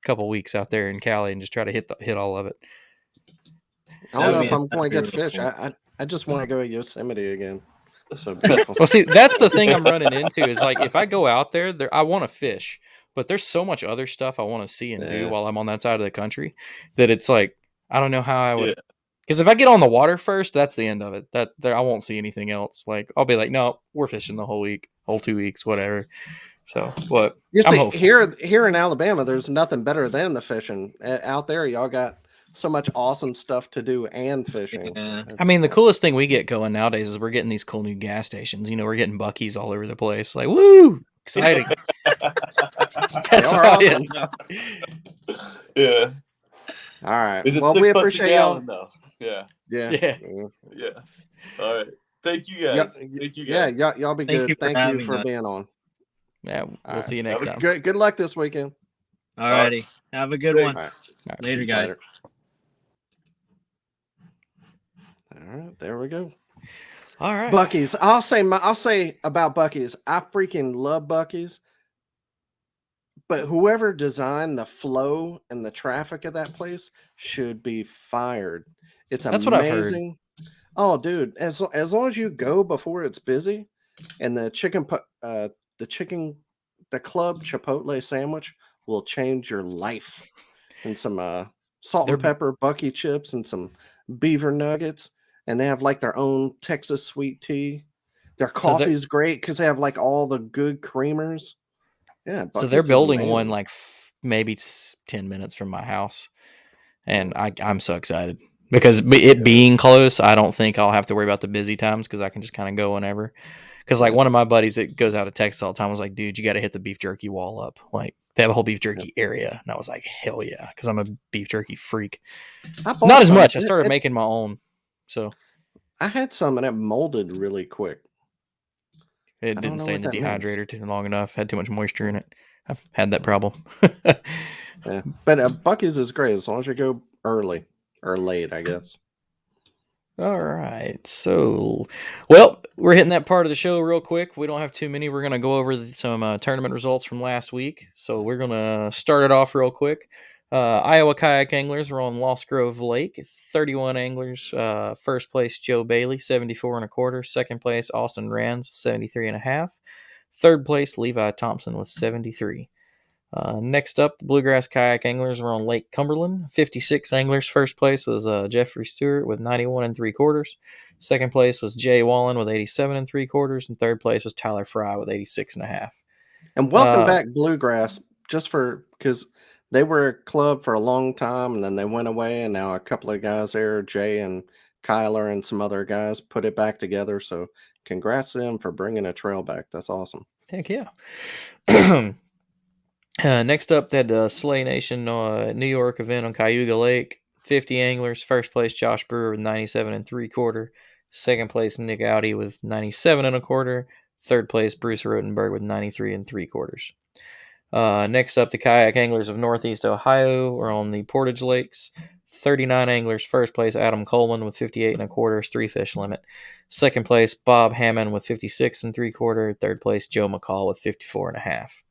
couple weeks out there in Cali and just try to hit all of it. I don't know if I'm going to get fish. I just want to go to Yosemite again. So beautiful. Well, see, that's the thing I'm running into is like if I go out there, I want to fish, but there's so much other stuff I want to see and do while I'm on that side of the country that it's like I don't know how I would. Because if I get on the water first, that's the end of it. I won't see anything else. Like I'll be like, no, we're fishing the whole week, whole 2 weeks, whatever. So, but you see, here in Alabama, there's nothing better than the fishing. Out there, y'all got so much awesome stuff to do and fishing. Yeah. I mean, the coolest thing we get going nowadays is we're getting these cool new gas stations. You know, we're getting Buc-ee's all over the place. Like, woo, exciting! That's awesome. Yeah. All right. Well, we appreciate y'all. Yeah. Yeah. All right. Thank you guys. Thank you guys. Yeah, y'all be good. Thank you for being on. Yeah, we'll see you next time. Good luck this weekend. All righty. Have a good one. All right. Later, guys. All right, there we go. All right. Buc-ee's. I'll say about Buc-ee's. I freaking love Buc-ee's. But whoever designed the flow and the traffic of that place should be fired. That's amazing. What I've heard. Oh, dude, as long as you go before it's busy, and the club Chipotle sandwich will change your life. And some salt and pepper Buc-ee chips and some beaver nuggets. And they have like their own Texas sweet tea. Their coffee is great because they have like all the good creamers. Yeah. So they're building one like maybe 10 minutes from my house. And I'm so excited because it being close, I don't think I'll have to worry about the busy times because I can just kind of go whenever. Because like one of my buddies that goes out of Texas all the time was like, dude, you got to hit the beef jerky wall up. Like they have a whole beef jerky area. And I was like, hell yeah. Because I'm a beef jerky freak. Not as much. I started making my own. So I had some and it molded really quick. It didn't stay in the dehydrator too long enough. Had too much moisture in it. I've had that problem. Yeah. But Buc-ee's is great as long as you go early or late, I guess. All right. So, well, we're hitting that part of the show real quick. We don't have too many. We're going to go over some tournament results from last week. So we're going to start it off real quick. Iowa Kayak Anglers were on Lost Grove Lake. 31 anglers. First place, Joe Bailey, 74 1/4. Second place, Austin Rands, 73 1/2. Third place, Levi Thompson with 73. Next up, the Bluegrass Kayak Anglers were on Lake Cumberland. 56 anglers. First place was Jeffrey Stewart with 91 3/4. Second place was Jay Wallen with 87 3/4. And third place was Tyler Fry with 86 1/2. And welcome back, Bluegrass, because they were a club for a long time and then they went away. And now a couple of guys there, Jay and Kyler and some other guys, put it back together. So congrats to them for bringing a trail back. That's awesome. Heck yeah. Next up, that Slay Nation New York event on Cayuga Lake. 50 anglers. First place, Josh Brewer with 97 3/4. Second place, Nick Audi with 97 1/4. Third place, Bruce Rotenberg with 93 3/4. Next up, the Kayak Anglers of Northeast Ohio are on the Portage Lakes. 39 anglers. First place, Adam Coleman with 58 1/4, 3 fish limit. Second place, Bob Hammond with 56 3/4. Third place, Joe McCall with 54 1/2.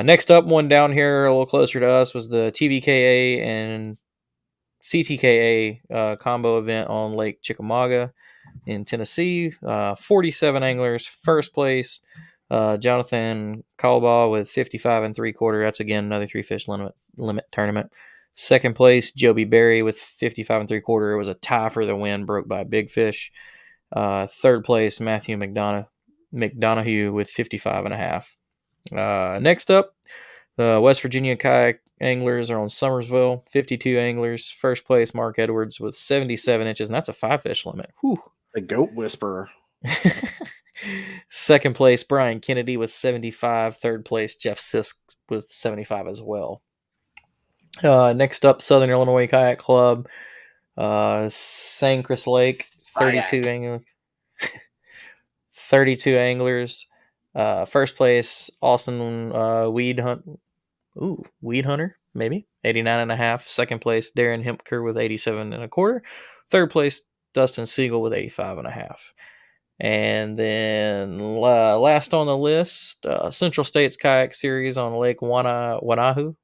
Next up, one down here a little closer to us was the TVKA and CTKA combo event on Lake Chickamauga in Tennessee. 47 anglers. First place, Jonathan Kalbaugh with 55 3/4. That's again another 3 fish limit tournament. Second place, Joby Berry with 55 3/4. It was a tie for the win, broke by a big fish. Third place, Matthew McDonough with 55 1/2. Next up, the West Virginia Kayak Anglers are on Summersville. 52 anglers. First place, Mark Edwards with 77 inches, and that's a 5 fish limit. Whew. The Goat Whisperer. Second place, Brian Kennedy with 75. Third place, Jeff Sisk with 75 as well. Next up, Southern Illinois Kayak Club, San Chris Lake, 32 anglers. First place, Austin Weed Hunter, maybe 89.5. Second place, Darren Hempker with 87.25. Third place, Dustin Siegel with 85.5. And then last on the list, Central States Kayak Series on Lake Wanahu,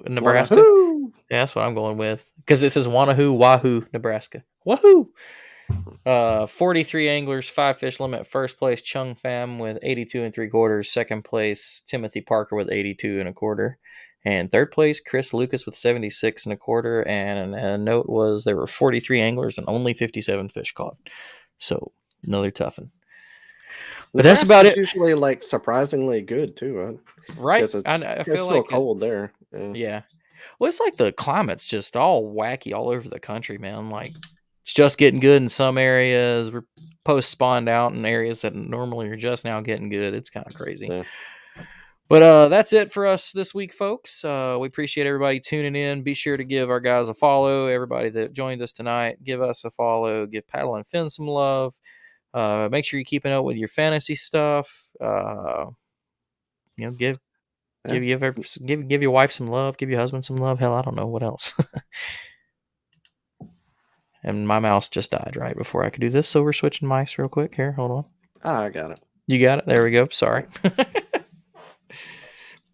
Nebraska. Wahoo! Yeah, that's what I'm going with because it says Wahoo, Nebraska. Wahoo! 43 anglers, 5 fish limit. First place, Chung Pham with 82.75. Second place, Timothy Parker with 82.25. And third place, Chris Lucas with 76.25. And a note was there were 43 anglers and only 57 fish caught. So another tough one. But that's about it. Usually, like surprisingly good too, right? I feel it's still cold there. Yeah. Well, it's like the climate's just all wacky all over the country, man. Like it's just getting good in some areas. We're post spawned out in areas that normally are just now getting good. It's kind of crazy. Yeah. But that's it for us this week, folks. We appreciate everybody tuning in. Be sure to give our guys a follow. Everybody that joined us tonight, give us a follow. Give Paddle and Fin some love. Make sure you're keeping up with your fantasy stuff. Give your wife some love. Give your husband some love. Hell, I don't know what else. And my mouse just died right before I could do this, so we're switching mics real quick. Here, hold on. I got it. You got it? There we go. Sorry.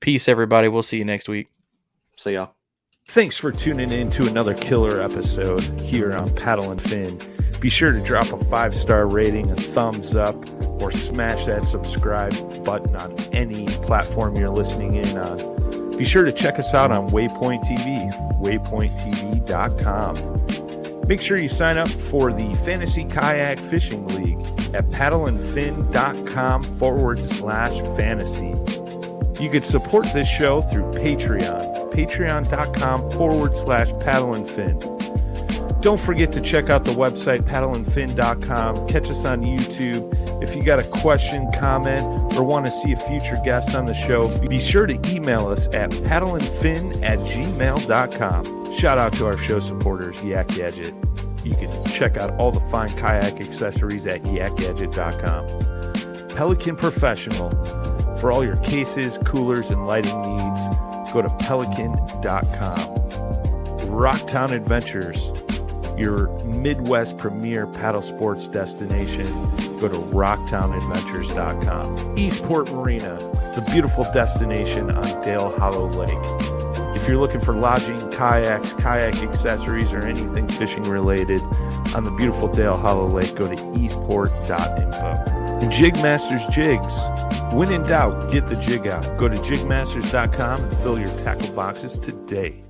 Peace, everybody. We'll see you next week. See y'all. Thanks for tuning in to another killer episode here on Paddle and Fin. Be sure to drop a 5-star rating, a thumbs up, or smash that subscribe button on any platform you're listening in on. Be sure to check us out on Waypoint TV, waypointtv.com. Make sure you sign up for the Fantasy Kayak Fishing League at paddleandfin.com/fantasy. You could support this show through Patreon, patreon.com/paddleandfin. Don't forget to check out the website, paddleandfin.com. Catch us on YouTube. If you got a question, comment, or want to see a future guest on the show, be sure to email us at paddleandfin@gmail.com. Shout out to our show supporters, Yak Gadget. You can check out all the fine kayak accessories at yakgadget.com. Pelican Professional. For all your cases, coolers, and lighting needs, go to pelican.com. Rocktown Adventures, your Midwest premier paddle sports destination. Go to rocktownadventures.com. Eastport Marina, the beautiful destination on Dale Hollow Lake. If you're looking for lodging, kayaks, kayak accessories, or anything fishing related on the beautiful Dale Hollow Lake, go to eastport.info. And Jigmasters Jigs. When in doubt, get the jig out. Go to jigmasters.com and fill your tackle boxes today.